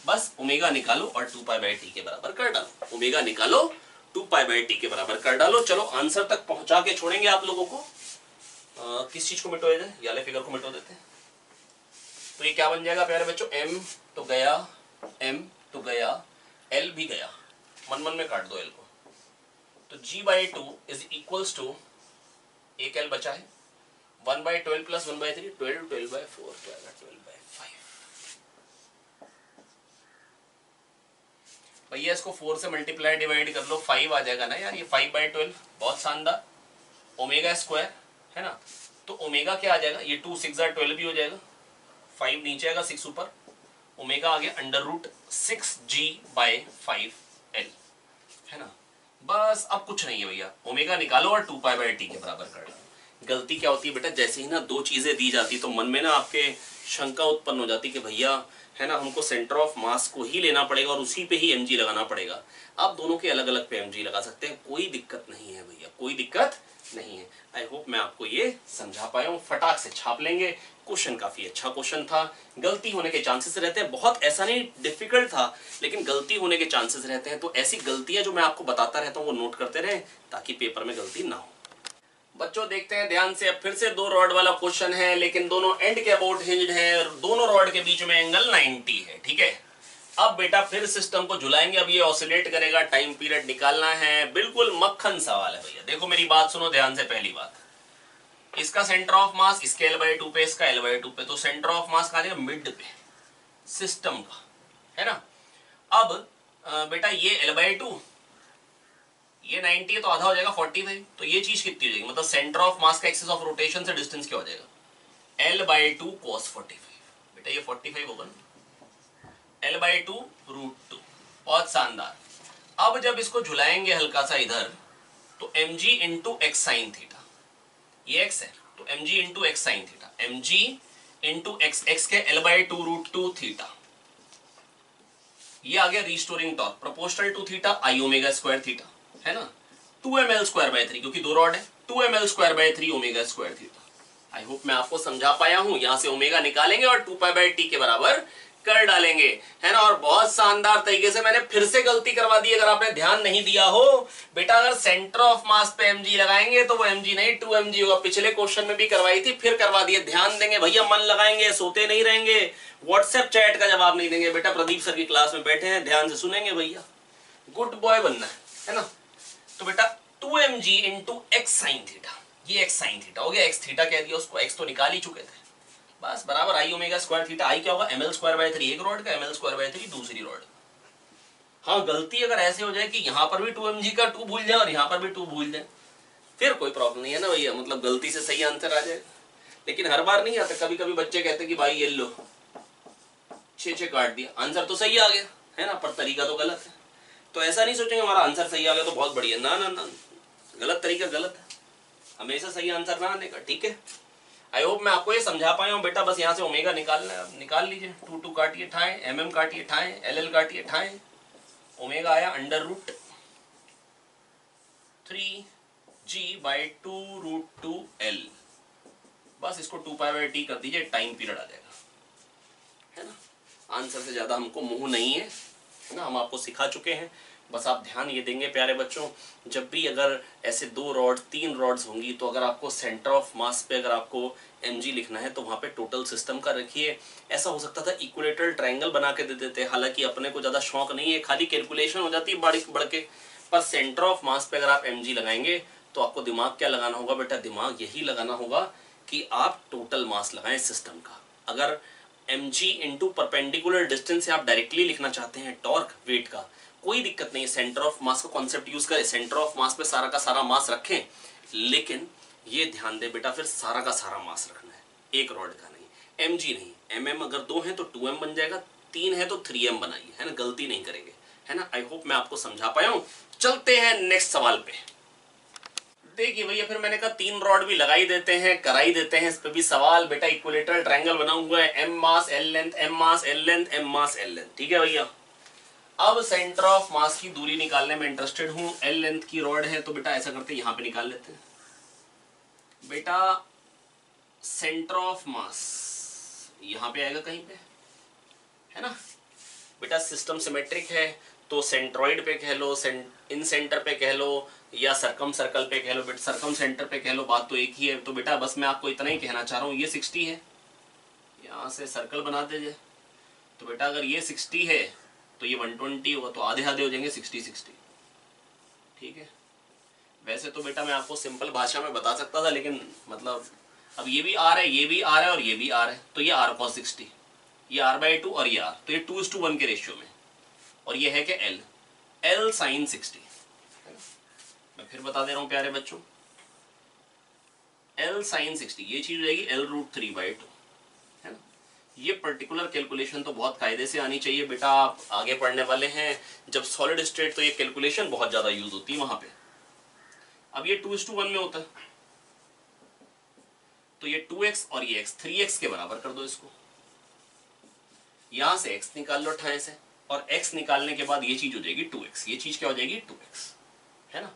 बस ओमेगा निकालो और 2 पाई बाई टी के बराबर कर डालो। ओमेगा निकालो 2 पाई बाई टी के बराबर कर डालो। चलो आंसर तक पहुंचा के छोड़ेंगे आप लोगों को। किस चीज को मिटो जाए, ये वाले फिगर को मिटो देते हैं। तो ये क्या बन जाएगा प्यारे बच्चों, m तो गया, m तो गया, l भी गया, मन मन में काट दो l को। तो g/2 इज इक्वल्स टू, एक l बचा है, 1/12 प्लस 1/3, 12, 12/4 तो आएगा 12/5। भैया इसको 4 से मल्टीप्लाई डिवाइड कर लो, 5 आ जाएगा ना यार, ये 5/12, बहुत शानदार। ओमेगा स्क्वायर है ना, तो ओमेगा क्या आ जाएगा, ये 2 6 12 भी हो जाएगा, 5 नीचे आएगा 6 ऊपर, ओमेगा आ गया √6g/5l, है ना। बस अब कुछ नहीं है भैया, ओमेगा निकालो और 2 पाई बाई टी के बराबर कर लो। गलती क्या होती है बेटा, जैसे ही ना दो चीजें दी जाती तो मन में ना आपके शंका उत्पन्न हो जाती कि भैया है ना हमको सेंटर ऑफ मास को ही लेना पड़ेगा और उसी पे ही mg लगाना पड़ेगा। आप दोनों के अलग अलग पे mg लगा सकते हैं, कोई दिक्कत नहीं है भैया, कोई दिक्कत नहीं है। आई होप मैं आपको ये समझा पाया हूँ। फटाक से छाप लेंगे, क्वेश्चन काफी अच्छा क्वेश्चन था। गलती होने के चांसेस रहते हैं, बहुत ऐसा नहीं डिफिकल्ट था, लेकिन गलती होने के चांसेस रहते हैं। तो ऐसी गलतियां जो मैं आपको बताता रहता हूँ वो नोट करते रहें ताकि पेपर में गलती ना हो। बच्चों देखते हैं ध्यान से, अब फिर से 2 रॉड वाला क्वेश्चन है, लेकिन दोनों एंड के अबाउट हिंज्ड है, दोनों रॉड के बीच में एंगल 90 है, ठीक है। अब बेटा फिर सिस्टम को झुलाएंगे, अब ये ऑसिलेट करेगा, टाइम पीरियड निकालना है। बिल्कुल मक्खन सवाल है भैया। देखो मेरी बात सुनो ध्यान से। पहली बात, इसका सेंटर ऑफ मास इसके L/2 पे, इसका L/2 पे, तो सेंटर ऑफ मास कहाँ जाएगा? मिड पे सिस्टम का, है ना। अब बेटा ये L/2, ये 90 है तो आधा हो जाएगा 45, तो ये चीज कितनी हो जाएगी? मतलब सेंटर ऑफ मास का एक्सिस ऑफ रोटेशन से डिस्टेंस क्या हो जाएगा? L/2 cos 45। बेटा ये 45 होगा ना, L/2 √2। बहुत शानदार। अब जब इसको झुलाएंगे हल्का सा इधर, तो mg इंटू एक्स साइन थीटा, ये x है तो mg इंटू एक्स साइन थीटा, mg इंटू एक्स के L/2 √2 थीटा, ये आ गया restoring torque proportional to theta I omega square theta, है ना। 2ml²/3 क्योंकि दो रॉड है, 2ml²/3 omega square theta. I hope मैं आपको समझा पाया हूं। यहां से ओमेगा निकालेंगे और 2π/t के बराबर कर डालेंगे, है ना। और बहुत शानदार तरीके से मैंने फिर से गलती करवा दी अगर आपने ध्यान नहीं दिया हो। बेटा अगर सेंटर ऑफ मास पे mg लगाएंगे तो वो mg नहीं 2mg होगा। पिछले क्वेश्चन में भी करवाई थी, फिर करवा दिए। ध्यान देंगे भैया, मन लगाएंगे, सोते नहीं रहेंगे, व्हाट्सएप चैट का जवाब नहीं देंगे। बेटा प्रदीप सर की क्लास में बैठे हैं, ध्यान से सुनेंगे भैया, गुड बॉय बनना है ना। तो बेटा 2mg into x sine theta, ये एक्स साइन थीटा हो गया, एक्स थीटा कह दिया उसको, एक्स तो निकाल ही चुके थे, बस बराबर I omega square theta. I क्या होगा? ml²/3 एक रॉड का, ml²/3 दूसरी रॉड। हाँ गलती अगर ऐसे हो जाए कि यहाँ पर भी 2mg का 2 भूल जाए और यहाँ पर भी 2 भूल जाए, फिर कोई प्रॉब्लम नहीं है ना भैया, मतलब गलती से सही आंसर आ जाए। लेकिन हर बार नहीं आता, कभी कभी बच्चे कहते कि भाई ये लो 6 काट दिया, आंसर तो सही आ गया, है ना, पर तरीका तो गलत है। तो ऐसा नहीं सोचेंगे हमारा आंसर सही आ गया तो बहुत बढ़िया, ना ना ना, गलत तरीका गलत है, हमेशा सही आंसर ना आने का, ठीक है। आई होप मैं आपको ये समझा पाया हूँ बेटा। बस यहाँ से ओमेगा निकालना है, निकाल लीजिए। 2 काटिए ठाए, mm काटिए ठाए, LL काटिए ठाए, ओमेगा आया √3g/2√2L। बस इसको 2π/t कर दीजिए, टाइम पीरियड आ जाएगा, है ना। आंसर से ज्यादा हमको मुंह नहीं है ना, हम आपको सिखा चुके हैं। बस आप ध्यान ये देंगे प्यारे बच्चों, जब भी अगर ऐसे 2 रॉड 3 रॉड्स होंगी तो अगर आपको सेंटर ऑफ मास पे अगर आपको mg लिखना है तो वहाँ पे टोटल सिस्टम का रखिए। ऐसा हो सकता था इक्विलेटरल ट्रायंगल बना के दे देते, हालांकि अपने को ज़्यादा शौक नहीं है, खाली कैलकुलेशन हो जाती है बढ़ के। पर सेंटर ऑफ मास पे अगर आप mg लगाएंगे तो आपको दिमाग क्या लगाना होगा बेटा? दिमाग यही लगाना होगा कि आप टोटल मास लगाएं सिस्टम का। अगर mg इंटू परपेंडिकुलर डिस्टेंस से आप डायरेक्टली लिखना चाहते हैं टॉर्क वेट का, कोई दिक्कत नहीं है, सेंटर ऑफ मास का कॉन्सेप्ट यूज करें, सेंटर ऑफ मास पे सारा का सारा मास रखें। लेकिन ये ध्यान दे बेटा, फिर सारा का सारा मास रखना है, एक रॉड का नहीं, mg नहीं। mm अगर 2 है तो 2m बन जाएगा, 3 है तो 3m बनाइए, है ना, गलती नहीं करेंगे, है ना। आई होप मैं आपको समझा पाया हूं। चलते हैं नेक्स्ट सवाल पे। देखिए भैया, फिर मैंने कहा 3 रॉड भी लगाई देते हैं, कराई देते हैं, इस पे भी सवाल। बेटा इक्विलेटरल ट्रायंगल बना हुआ है, m मास l लेंथ, m मास l लेंथ, m मास l लेंथ, ठीक है भैया। अब सेंटर ऑफ मास की दूरी निकालने में इंटरेस्टेड हूं, l लेंथ की रॉड है तो बेटा ऐसा करते हैं, यहां पे निकाल लेते हैं। बेटा सेंटर ऑफ मास यहां पे आएगा कहीं पे, है ना। बेटा सिस्टम सिमेट्रिक है तो सेंट्रॉइड पे कह लो, इन सेंटर पे कह लो, या सरकम सर्कल पे कह लो, बेटा सरकम सेंटर पे कह लो, बात तो एक ही है। तो बेटा बस मैं आपको इतना ही कहना चाह रहा हूँ, ये 60 है, यहाँ से सर्कल बना दीजिए। तो बेटा अगर ये 60 है तो ये 120 होगा, तो आधे आधे हो जाएंगे 60-60, ठीक है। वैसे तो बेटा मैं आपको सिंपल भाषा में बता सकता था, लेकिन मतलब अब ये भी आर है, ये भी आर है और ये भी आर है, तो ये r cos 60, ये r/2 और ये r, तो ये 2:1 के रेशियो में, और ये है कि l sin 60। मैं फिर बता दे रहा हूं प्यारे बच्चों, l sin 60 ये चीज हो जाएगी l√3/2, है ना। ये पर्टिकुलर कैलकुलेशन तो बहुत कायदे से आनी चाहिए बेटा, आप आगे पढ़ने वाले हैं जब सॉलिड स्टेट, तो ये कैलकुलेशन बहुत ज्यादा यूज होती है वहां पे। अब ये 2:1 में होता है, तो ये 2x और ये x 3x के बराबर कर दो इसको, यहां से x निकाल लो ठाए से, और x निकालने के बाद ये चीज हो जाएगी 2x, ये चीज क्या हो जाएगी 2x, है ना।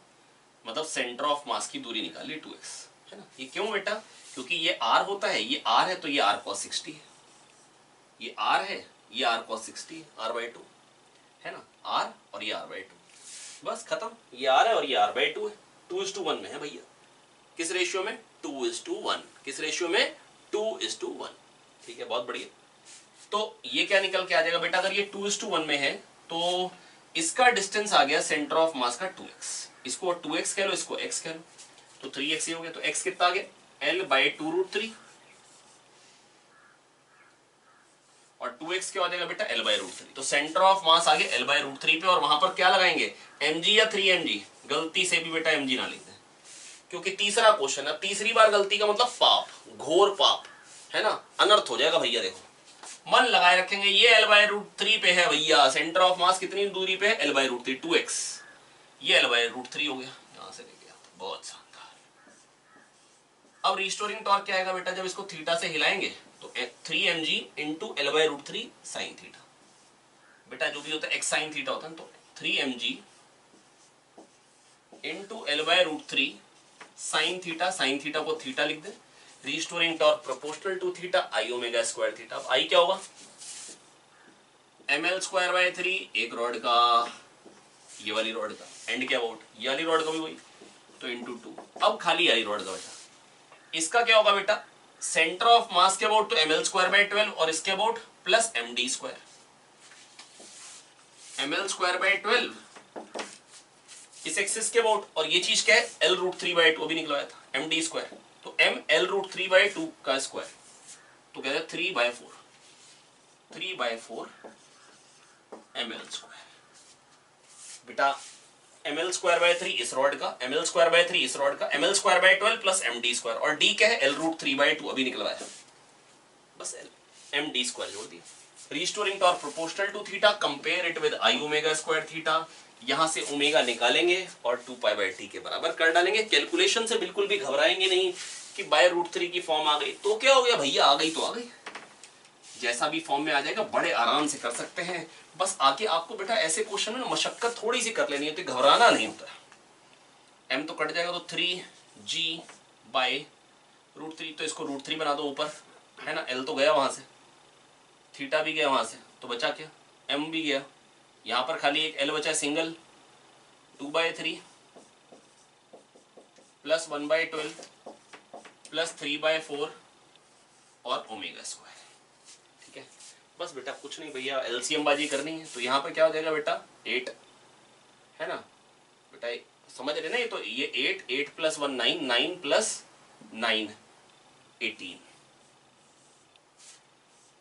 मतलब सेंटर ऑफ मास की दूरी निकाली 2x, है ना। ये क्यों बेटा? क्योंकि ये r होता है, ये r है तो ये r cos 60 है, ये r है, ये r cos 60 है, r/2, है ना, r और ये r/2, बस खत्म। ये r है और ये r/2 है, 2:1 में है भैया। किस रेशियो में? 2:1। किस रेशियो में? 2:1, ठीक है, बहुत बढ़िया। तो ये क्या निकल के आ जाएगा बेटा, अगर ये 2:1 में है तो इसका डिस्टेंस आ गया सेंटर ऑफ मास का 2x, इसको 2x कह लो, इसको x कह लो, तो 3x ये हो गया। तो x कितना आ गया, L/2√3 और 2x क्या हो जाएगा बेटा, L/√3। तो सेंटर ऑफ मास आ गया L/√3 पे, और वहां पर क्या लगाएंगे, mg या 3mg। गलती से भी बेटा mg ना लिख दें, क्योंकि तीसरा क्वेश्चन है, तीसरी बार गलती का मतलब पाप, घोर पाप है ना, अनर्थ हो जाएगा भैया। देखो मन लगाए रखेंगे, ये L/√3 पे है भैया, सेंटर ऑफ मास कितनी दूरी पे है, L/√3, 2x, ये L/√3 हो गया, यहां से लेके आता, बहुत शानदार। अब रिस्टोरिंग टॉर्क क्या आएगा बेटा, जब इसको थीटा से हिलाएंगे तो 3mg into L/√3 sine theta, बेटा जो भी होता है x साइन थीटा होता है, तो 3mg into L/√3 sine theta, sine theta को थीटा लिख दे, restoring torque proportional to theta, I omega square theta. अब आई क्या होगा, ml²/3 एक रॉड का, ये वाली रॉड का, एंड क्या अबाउट ये वाली रॉड का भी वही, तो इंटू 2। अब खाली आई रॉड का बचा, इसका क्या होगा बेटा, सेंटर ऑफ मास के अबाउट तो ml²/12 और इसके अबाउट प्लस md², ml²/12 इस एक्सिस के अबाउट, और ये चीज क्या है, L√3/2 अभी निकलवाया था, md², तो m L√3/2 का स्क्वायर, तो कहते हैं 3/4 ml²। बेटा ml²/3 इस रॉड का, ml²/3 इस रॉड का, ml²/12 प्लस md² और d क्या है, L√3/2 अभी निकलवाया, बस md² जोड़ दिया। Restoring torque proportional to theta, compare it with I omega square theta, यहां से ओमेगा निकालेंगे और 2π/t के बराबर कर डालेंगे। कैलकुलेशन से बिल्कुल भी घबराएंगे नहीं कि बाय√3 की फॉर्म आ गई तो क्या हो गया भैया, आ गई तो आ गई, जैसा भी फॉर्म में आ जाएगा बड़े आराम से कर सकते हैं। बस आके आपको बेटा ऐसे क्वेश्चन में मशक्कत थोड़ी सी कर लेनी होती, घबराना नहीं होता। m तो कट जाएगा, तो 3g/√3, तो इसको √3 बना दो ऊपर, है ना, l तो गया वहां से, थीटा भी गया वहां से, तो बचा क्या, m भी गया, यहां पर खाली एक l बचा, सिंगल, 2/3 प्लस 1/12 प्लस 3/4 और ओमेगा स्क्वायर। ठीक है, बस बेटा कुछ नहीं भैया, एलसीएम बाजी करनी है, तो यहाँ पे क्या हो जाएगा बेटा 8, है ना बेटा, समझ रहे ना, ये तो ये 8 प्लस 1 9, 9 प्लस 9 18,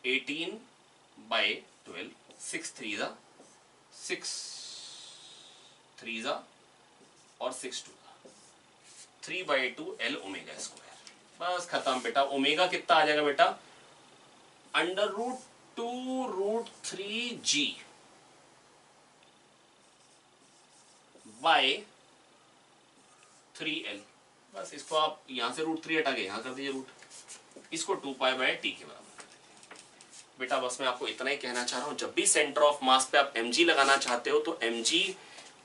18/12, 6 3 और 6 2, 3/2 L ओमेगा स्क्वायर। बस खत्म बेटा, ओमेगा कितना आ जाएगा बेटा, √2√3g बाय 3L। बस इसको आप यहां से √3 हटा के यहां कर दीजिए रूट, इसको 2π/t के बराबर कर दीजिए बेटा। बस मैं आपको इतना ही कहना चाह रहा हूं, जब भी सेंटर ऑफ मास पे आप mg लगाना चाहते हो तो mg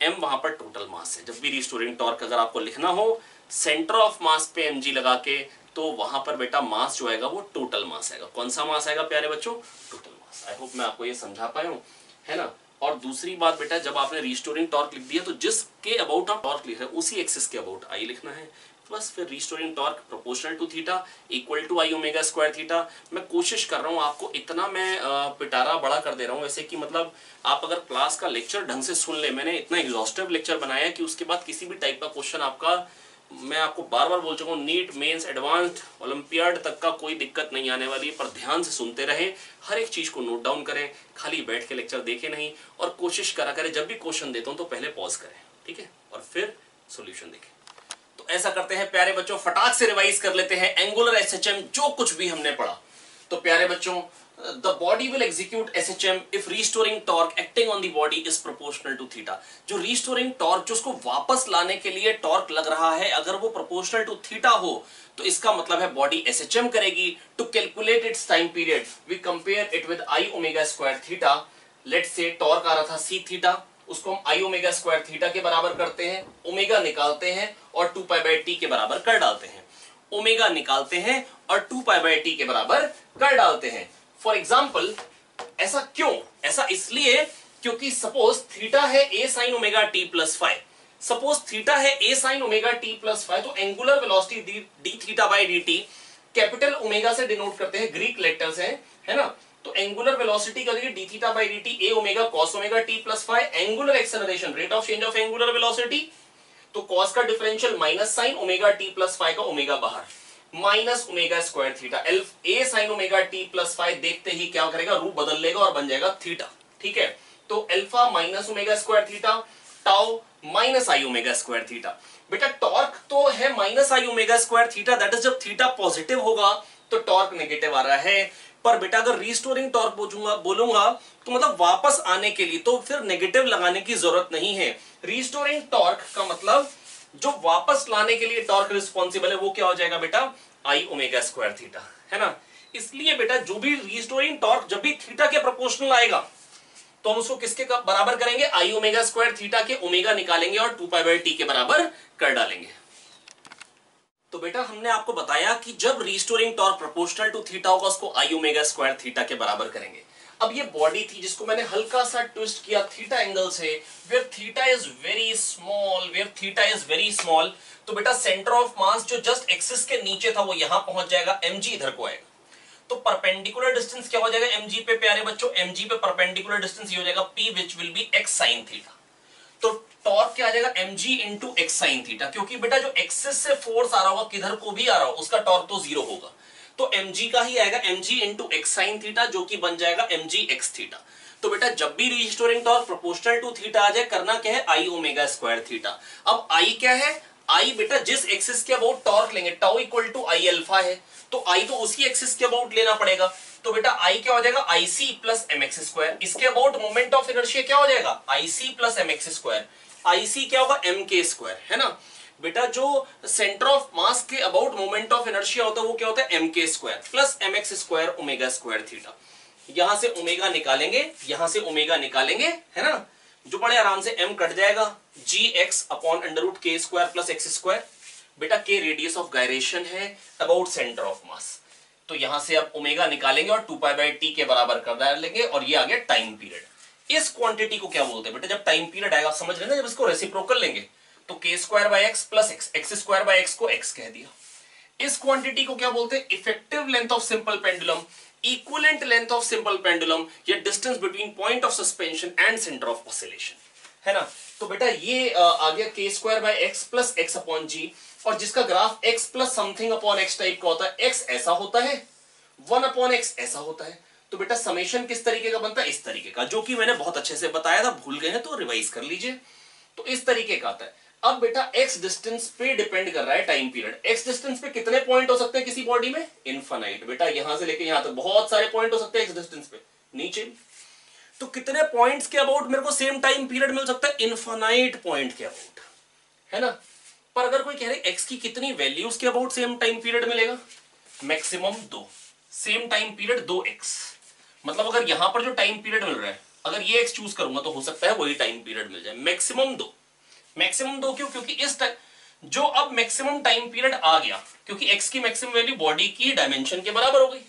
m वहां पर टोटल मास है। जब भी रिस्टोरिंग टॉर्क अगर आपको लिखना हो सेंटर ऑफ मास पे mg लगा के, तो वहां पर बेटा मास जो आएगा वो टोटल मास आएगा। कौन सा मास आएगा प्यारे बच्चों, टोटल मास। आई होप मैं आपको ये समझा पाया हूं, है ना। और दूसरी बात बेटा, जब आपने रिस्टोरिंग टॉर्क लिख दिया तो जिसके अबाउट आप टॉर्क लिख रहे हैं उसी एक्सिस के अबाउट आई लिखना है। बस फिर restoring torque proportional to theta equal to I omega square theta. मैं कोशिश कर रहा हूँ आपको इतना मैं पिटारा बड़ा कर दे रहा हूँ, वैसे कि मतलब आप अगर क्लास का लेक्चर ढंग से सुन ले, मैंने इतना एग्जॉस्टिव लेक्चर बनाया है कि उसके बाद किसी भी टाइप का क्वेश्चन आपका, मैं आपको बार बार बोल चुका हूँ, नीट मेंस एडवांस्ड ओलंपियाड तक का कोई दिक्कत नहीं आने वाली। पर ध्यान से सुनते रहें, हर एक चीज को नोट डाउन करें, खाली बैठ के लेक्चर देखें नहीं, और कोशिश करा करें जब भी क्वेश्चन देता हूँ तो पहले पॉज करें, ठीक है, और फिर सोल्यूशन देखें। तो ऐसा करते हैं प्यारे बच्चों, फटाक से रिवाइज कर लेते हैं एंगुलर एसएचएम जो कुछ भी हमने पढ़ा। तो प्यारे बच्चों, the body will execute SHM if restoring torque acting on the body is proportional to theta। जो restoring torque जो उसको वापस लाने के लिए टॉर्क लग रहा है, अगर वो proportional to theta हो तो इसका मतलब है बॉडी SHM करेगी। to calculate its time period we compare it with I omega square theta। let's say torque आ रहा था C theta, उसको हम I omega square theta के बराबर करते हैं, ओमेगा निकालते हैं और 2π/t के बराबर कर डालते हैं। ओमेगा निकालते हैं और 2π/t के बराबर कर डालते हैं। फॉर एग्जाम्पल, ऐसा क्यों? ऐसा इसलिए क्योंकि सपोज थीटा है a sin omega t plus 5। Suppose theta है a sin omega t plus 5, तो angular velocity d theta by dt capital omega से डिनोट करते हैं, ग्रीक लेटर्स हैं, है ना। तो एंगुलर वेलोसिटी करिए D theta by D T A omega cos omega T plus five, angular acceleration rate of change of angular velocity, तो cos का differential minus sine omega T plus five का omega बाहर minus omega square theta, alpha A sine omega T plus five देखते ही क्या करेगा, रूप बदल लेगा और बन जाएगा थीटा। ठीक है, तो alpha minus omega square theta, tau minus I omega square theta. बेटा टॉर्क तो है minus I omega square theta, that is जब थीटा पॉजिटिव होगा तो टॉर्क नेगेटिव आ रहा है। पर बेटा अगर रिस्टोरिंग टॉर्क बोलूंगा तो मतलब वापस आने के लिए, तो फिर नेगेटिव लगाने की जरूरत नहीं है। रिस्टोरिंग टॉर्क का मतलब जो वापस लाने के लिए टॉर्क रिस्पॉन्सिबल है वो क्या हो जाएगा बेटा, आई ओमेगा स्क्वायर थीटा, है ना। इसलिए बेटा जो भी रिस्टोरिंग टॉर्क जब भी थीटा के प्रोपोर्शनल आएगा तो हम उसको किसके बराबर करेंगे, आई ओमेगा स्क्वायर थीटा के ओमेगा निकालेंगे और 2π/t के बराबर कर डालेंगे। तो बेटा हमने आपको बताया कि जब restoring torque proportional to theta होगा उसको आई ओमेगा स्क्वायर थीटा के बराबर करेंगे। अब ये बॉडी थी जिसको मैंने हल्का सा ट्विस्ट किया थीटा एंगल से, where theta is very small, तो बेटा सेंटर ऑफ मास जो जस्ट एक्सिस के नीचे था वो यहां पहुंच जाएगा, mg इधर को आएगा, तो परपेंडिकुलर डिस्टेंस क्या हो जाएगा mg पे प्यारे बच्चों, mg पे परपेंडिकुलर डिस्टेंस ये हो जाएगा p which will be x sin theta. तो टॉर्क क्या आ जाएगा mg इंटू एक्स साइन थीटा, क्योंकि बेटा जो एक्सिस से फोर्स आ रहा होगा किधर को भी आ रहा हो उसका टॉर्क तो जीरो होगा, तो mg का ही आएगा mg इंटू एक्स साइन थीटा जो कि बन जाएगा mg x थीटा। तो बेटा जब भी restoring torque proportional to theta आ जाए करना क्या है, आई ओमेगा स्क्वायर थीटा। अब आई क्या है, आई बेटा जिस एक्सिस के अबाउट टॉर्क लेंगे, tau equal to I alpha है, तो आई तो उसी एक्सिस के अबाउट लेना पड़ेगा, तो बेटा आई क्या हो जाएगा, I C plus M x square, इसके अबाउट मोमेंट ऑफ इनर्शिया क्या हो जाएगा, I C plus M x square, I C क्या होगा एम के स्क्वायर, है ना। बेटा जो सेंटर ऑफ मास के अबाउट मोमेंट ऑफ इनर्शिया होता है वो क्या होता है, M K square plus M x square omega square theta. यहां से ओमेगा निकालेंगे, यहां से ओमेगा निकालेंगे, है ना, जो बड़े आराम से m कट जाएगा, जी एक्स अपॉन अंडर रूट के स्क्वायर प्लस एक्स स्क्वायर। बेटा के रेडियस ऑफ गायरेशन है अबाउट सेंटर ऑफ मास, तो यहां से अब ओमेगा निकालेंगे और 2π/t के बराबर कर डालेंगे, और ये आ गया टाइम पीरियड। इस क्वांटिटी को क्या बोलते हैं बेटा, जब टाइम पीरियड आएगा समझ रहे ना, जब इसको रेसिप्रोकल लेंगे तो K square by X plus X, X square by X को एक्स कह दिया। इस क्वांटिटी को क्या बोलते हैं, effective length of simple pendulum, equivalent length of simple pendulum, या distance between point of suspension and centre of oscillation, है ना। तो बेटा ये आ गया K square by X plus x upon G, और जिसका graph X plus something upon X type का होता है, एक्स ऐसा होता है, 1 अपॉन एक्स ऐसा होता है, तो बेटा समेशन किस तरीके का बनता है, इस तरीके का, जो कि मैंने बहुत अच्छे से बताया था, भूल गए हैं तो रिवाइज कर लीजिए। तो इस तरीके का आता है। अब बेटा x डिस्टेंस पे डिपेंड कर रहा है टाइम पीरियड, x डिस्टेंस पे कितने पॉइंट हो सकते हैं किसी बॉडी में, इनफाइनाइट। बेटा यहां से लेके यहां तक बहुत सारे पॉइंट हो सकते हैं x डिस्टेंस पे, नीचे भी। तो कितने पॉइंट्स के अबाउट मेरे को सेम टाइम पीरियड मिल सकता है, इनफाइनाइट पॉइंट के अबाउट, है ना। पर अगर कोई कह रहे x की कितनी वैल्यूज के अबाउट सेम टाइम पीरियड मिलेगा, maximum 2, same time period 2x, मतलब अगर यहां पर जो टाइम पीरियड मिल रहा है, अगर ये x चूज करूंगा तो हो सकता है वही टाइम पीरियड मिल जाए, मैक्सिमम 2। मैक्सिमम 2 क्यों, क्योंकि इस जो अब मैक्सिमम टाइम पीरियड आ गया, क्योंकि x की मैक्सिमम वैल्यू बॉडी की डायमेंशन के बराबर हो गई।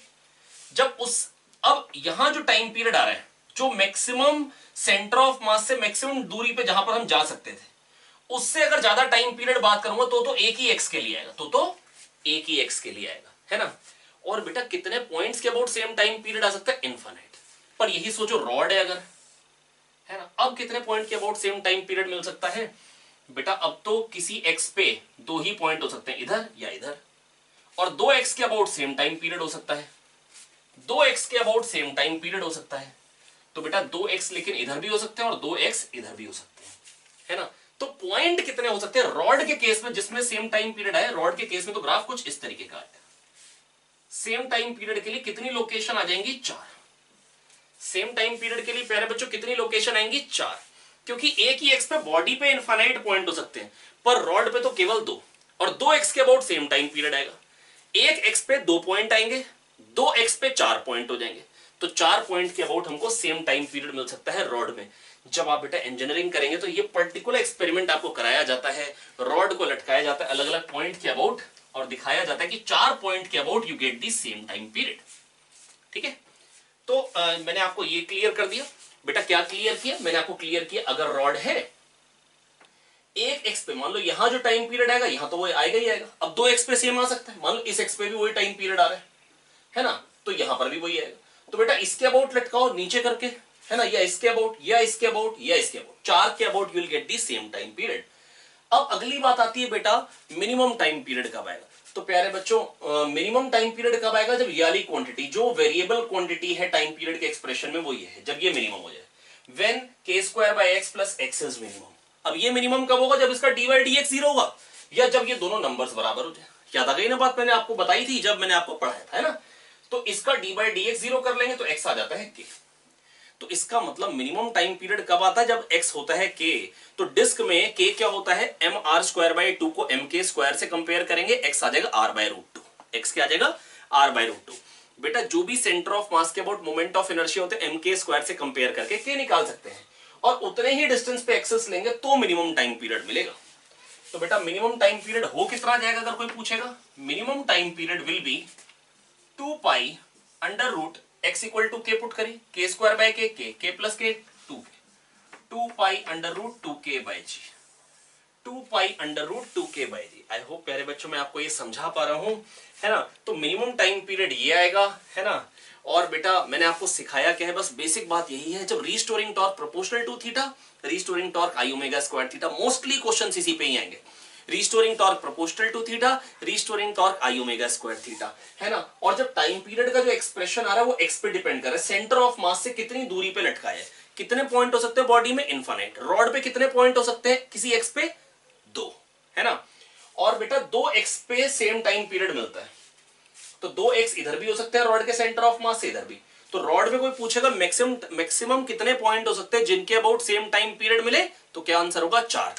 जब अब यहां जो टाइम पीरियड आ रहा है, जो मैक्सिमम सेंटर ऑफ मास से मैक्सिमम दूरी पे जहां पर हम जा सकते थे, उससे अगर ज्यादा टाइम पीरियड बात करूंगा तो एक ही x के लिए आएगा, तो एक ही x के लिए आएगा, है ना। और बेटा कितने पॉइंट्स के अबाउट सेम टाइम पीरियड आ सकता है, इनफाइनाइट। पर यही सोचो रॉड है अगर, है ना, अब कितने पॉइंट के अबाउट सेम टाइम पीरियड मिल सकता है बेटा, अब तो किसी x पे 2 ही पॉइंट हो सकते हैं, इधर या इधर, और 2x के अबाउट सेम टाइम पीरियड हो सकता है, 2x के अबाउट सेम टाइम पीरियड हो सकता है। तो बेटा 2x लेकिन इधर भी हो सकते हैं और 2x इधर भी हो सकते हैं, है ना। तो पॉइंट कितने हो सकते हैं रॉड के केस में, जिसमें सेम टाइम पीरियड है, रॉड के केस में तो ग्राफ कुछ इस तरीके का है। सेम टाइम पीरियड के लिए कितनी लोकेशन आ जाएंगी, 4। सेम टाइम पीरियड के लिए प्यारे बच्चों कितनी लोकेशन आएंगी, 4, क्योंकि एक ही एक्स पे बॉडी पे इनफाइनाइट पॉइंट हो सकते हैं, पर रॉड पे तो केवल 2, और 2x के अबाउट सेम टाइम पीरियड आएगा। एक x पे 2 पॉइंट आएंगे, 2x पे 4 पॉइंट हो जाएंगे, तो 4 पॉइंट के अबाउट हमको सेम टाइम पीरियड मिल सकता है रॉड में। जब आप बेटा इंजीनियरिंग करेंगे तो ये पर्टिकुलर एक्सपेरिमेंट आपको कराया जाता है, रॉड को लटकाया जाता है अलग अलग पॉइंट के अबाउट और दिखाया जाता है कि 4 पॉइंट के about you get the same time period, ठीक है। तो मैंने आपको ये क्लियर कर दिया। बेटा क्या क्लियर किया, मैंने आपको क्लियर किया, अगर रॉड है एक एक्स पे, मान लो यहां जो टाइम पीरियड आएगा यहां तो वो आएगा ही आएगा, अब 2x पे सेम आ सकता है, मान लो इस x पे भी वही टाइम पीरियड आ रहा है ना, तो यहां पर भी वही आएगा। तो बेटा इसके अबाउट लटकाओ नीचे करके, है ना, या इसके अबाउट या इसके अबाउट या इसके अबाउट, 4 के about you will get the same time period. अब अगली बात आती है बेटा मिनिमम टाइम पीरियड कब आएगा। तो प्यारे बच्चों मिनिमम टाइम पीरियड कब आएगा, जब ये वाली क्वांटिटी जो वेरिएबल क्वांटिटी है टाइम पीरियड के एक्सप्रेशन में वो ये है, जब ये मिनिमम हो जाए, when k² + x is minimum. अब ये मिनिमम कब होगा, जब इसका dy/dx 0 होगा, या जब ये दोनों नंबर्स बराबर हो जाए। याद आ गई ना बात, मैंने आपको बताई थी जब मैंने आपको पढ़ाया था, है ना। तो इसका dy/dx 0 कर लेंगे तो x आ जाता है k। तो इसका मतलब मिनिमम टाइम पीरियड कब आता है, जब x होता है k। तो डिस्क में k क्या होता है, mr² 2 को mk² से कंपेयर करेंगे, x आ जाएगा r/√2। x क्या आ जाएगा, r/√2। बेटा जो भी सेंटर ऑफ मास के अबाउट मोमेंट ऑफ इनर्शिया होते हैं mk² से कंपेयर करके k निकाल सकते हैं, और उतने ही डिस्टेंस पे एक्सेस लेंगे तो मिनिमम टाइम पीरियड मिलेगा। तो बेटा मिनिमम टाइम पीरियड हो कितना जाएगा, अगर कोई पूछेगा, minimum time period will be 2π√x = k put करी, k² k + k 2k, 2π√2k/g, 2π√2k/g। I hope प्यारे बच्चों मैं आपको ये समझा पा रहा हूं, है ना। तो मिनिमम टाइम पीरियड ये आएगा, है ना। और बेटा मैंने आपको सिखाया क्या है, बस बेसिक बात यही है, जब restoring torque proportional to theta, restoring torque I⍵² theta, mostly questions इसी पे ही आएंगे। Restoring torque proportional to theta, restoring torque I⍵² theta, है ना। और जब टाइम पीरियड का जो एक्सप्रेशन आ रहा है वो एक्स पे डिपेंड कर रहा है, सेंटर ऑफ मास से कितनी दूरी पे लटका है, कितने पॉइंट हो सकते हैं बॉडी में, इनफाइनाइट। रॉड पे कितने पॉइंट हो सकते हैं किसी एक्स पे, 2, है ना। और बेटा 2 एक्स पे सेम टाइम पीरियड मिलता है, तो 2 एक्स इधर भी हो सकते हैं रॉड के सेंटर ऑफ मास से, इधर भी। तो रॉड में कोई पूछेगा मैक्सिमम कितने पॉइंट हो सकते हैं जिनके अबाउट सेम टाइम पीरियड मिले, तो क्या आंसर होगा, 4।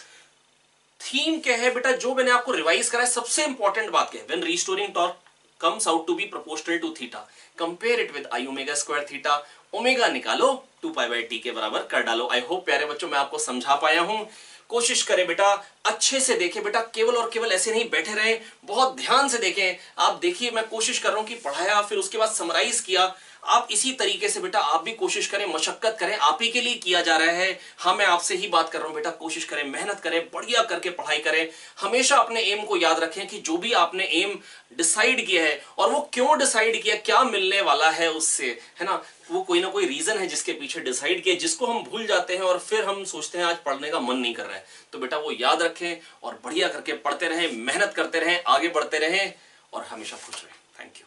थीम क्या है बेटा, जो मैंने आपको रिवाइज करा है, सबसे इंपॉर्टेंट बात क्या है, when restoring torque comes out to be proportional to theta, compare it with I⍵² theta, omega निकालो 2π/t के बराबर कर डालो। आई होप प्यारे बच्चों मैं आपको समझा पाया हूं। कोशिश करें बेटा अच्छे से देखें बेटा, केवल और केवल ऐसे नहीं बैठे रहें, बहुत ध्यान से देखें। आप देखिए मैं कोशिश कर रहा हूं कि पढ़ाया फिर उसके बाद समराइज किया, आप इसी तरीके से बेटा आप भी कोशिश करें, मशक्कत करें, आप ही के लिए किया जा रहा है। हाँ मैं आपसे ही बात कर रहा हूं बेटा, कोशिश करें, मेहनत करें, बढ़िया करके पढ़ाई करें। हमेशा अपने एम को याद रखें कि जो भी आपने एम डिसाइड किया है और वो क्यों डिसाइड किया, क्या मिलने वाला है उससे, है ना, वो कोई ना कोई रीजन है जिसके पीछे डिसाइड किया, जिसको हम भूल जाते हैं और फिर हम सोचते हैं आज पढ़ने का मन नहीं कर रहा है। तो बेटा वो याद रखें और बढ़िया करके पढ़ते रहें, मेहनत करते रहें, आगे बढ़ते रहें और हमेशा खुश रहें। Thank you.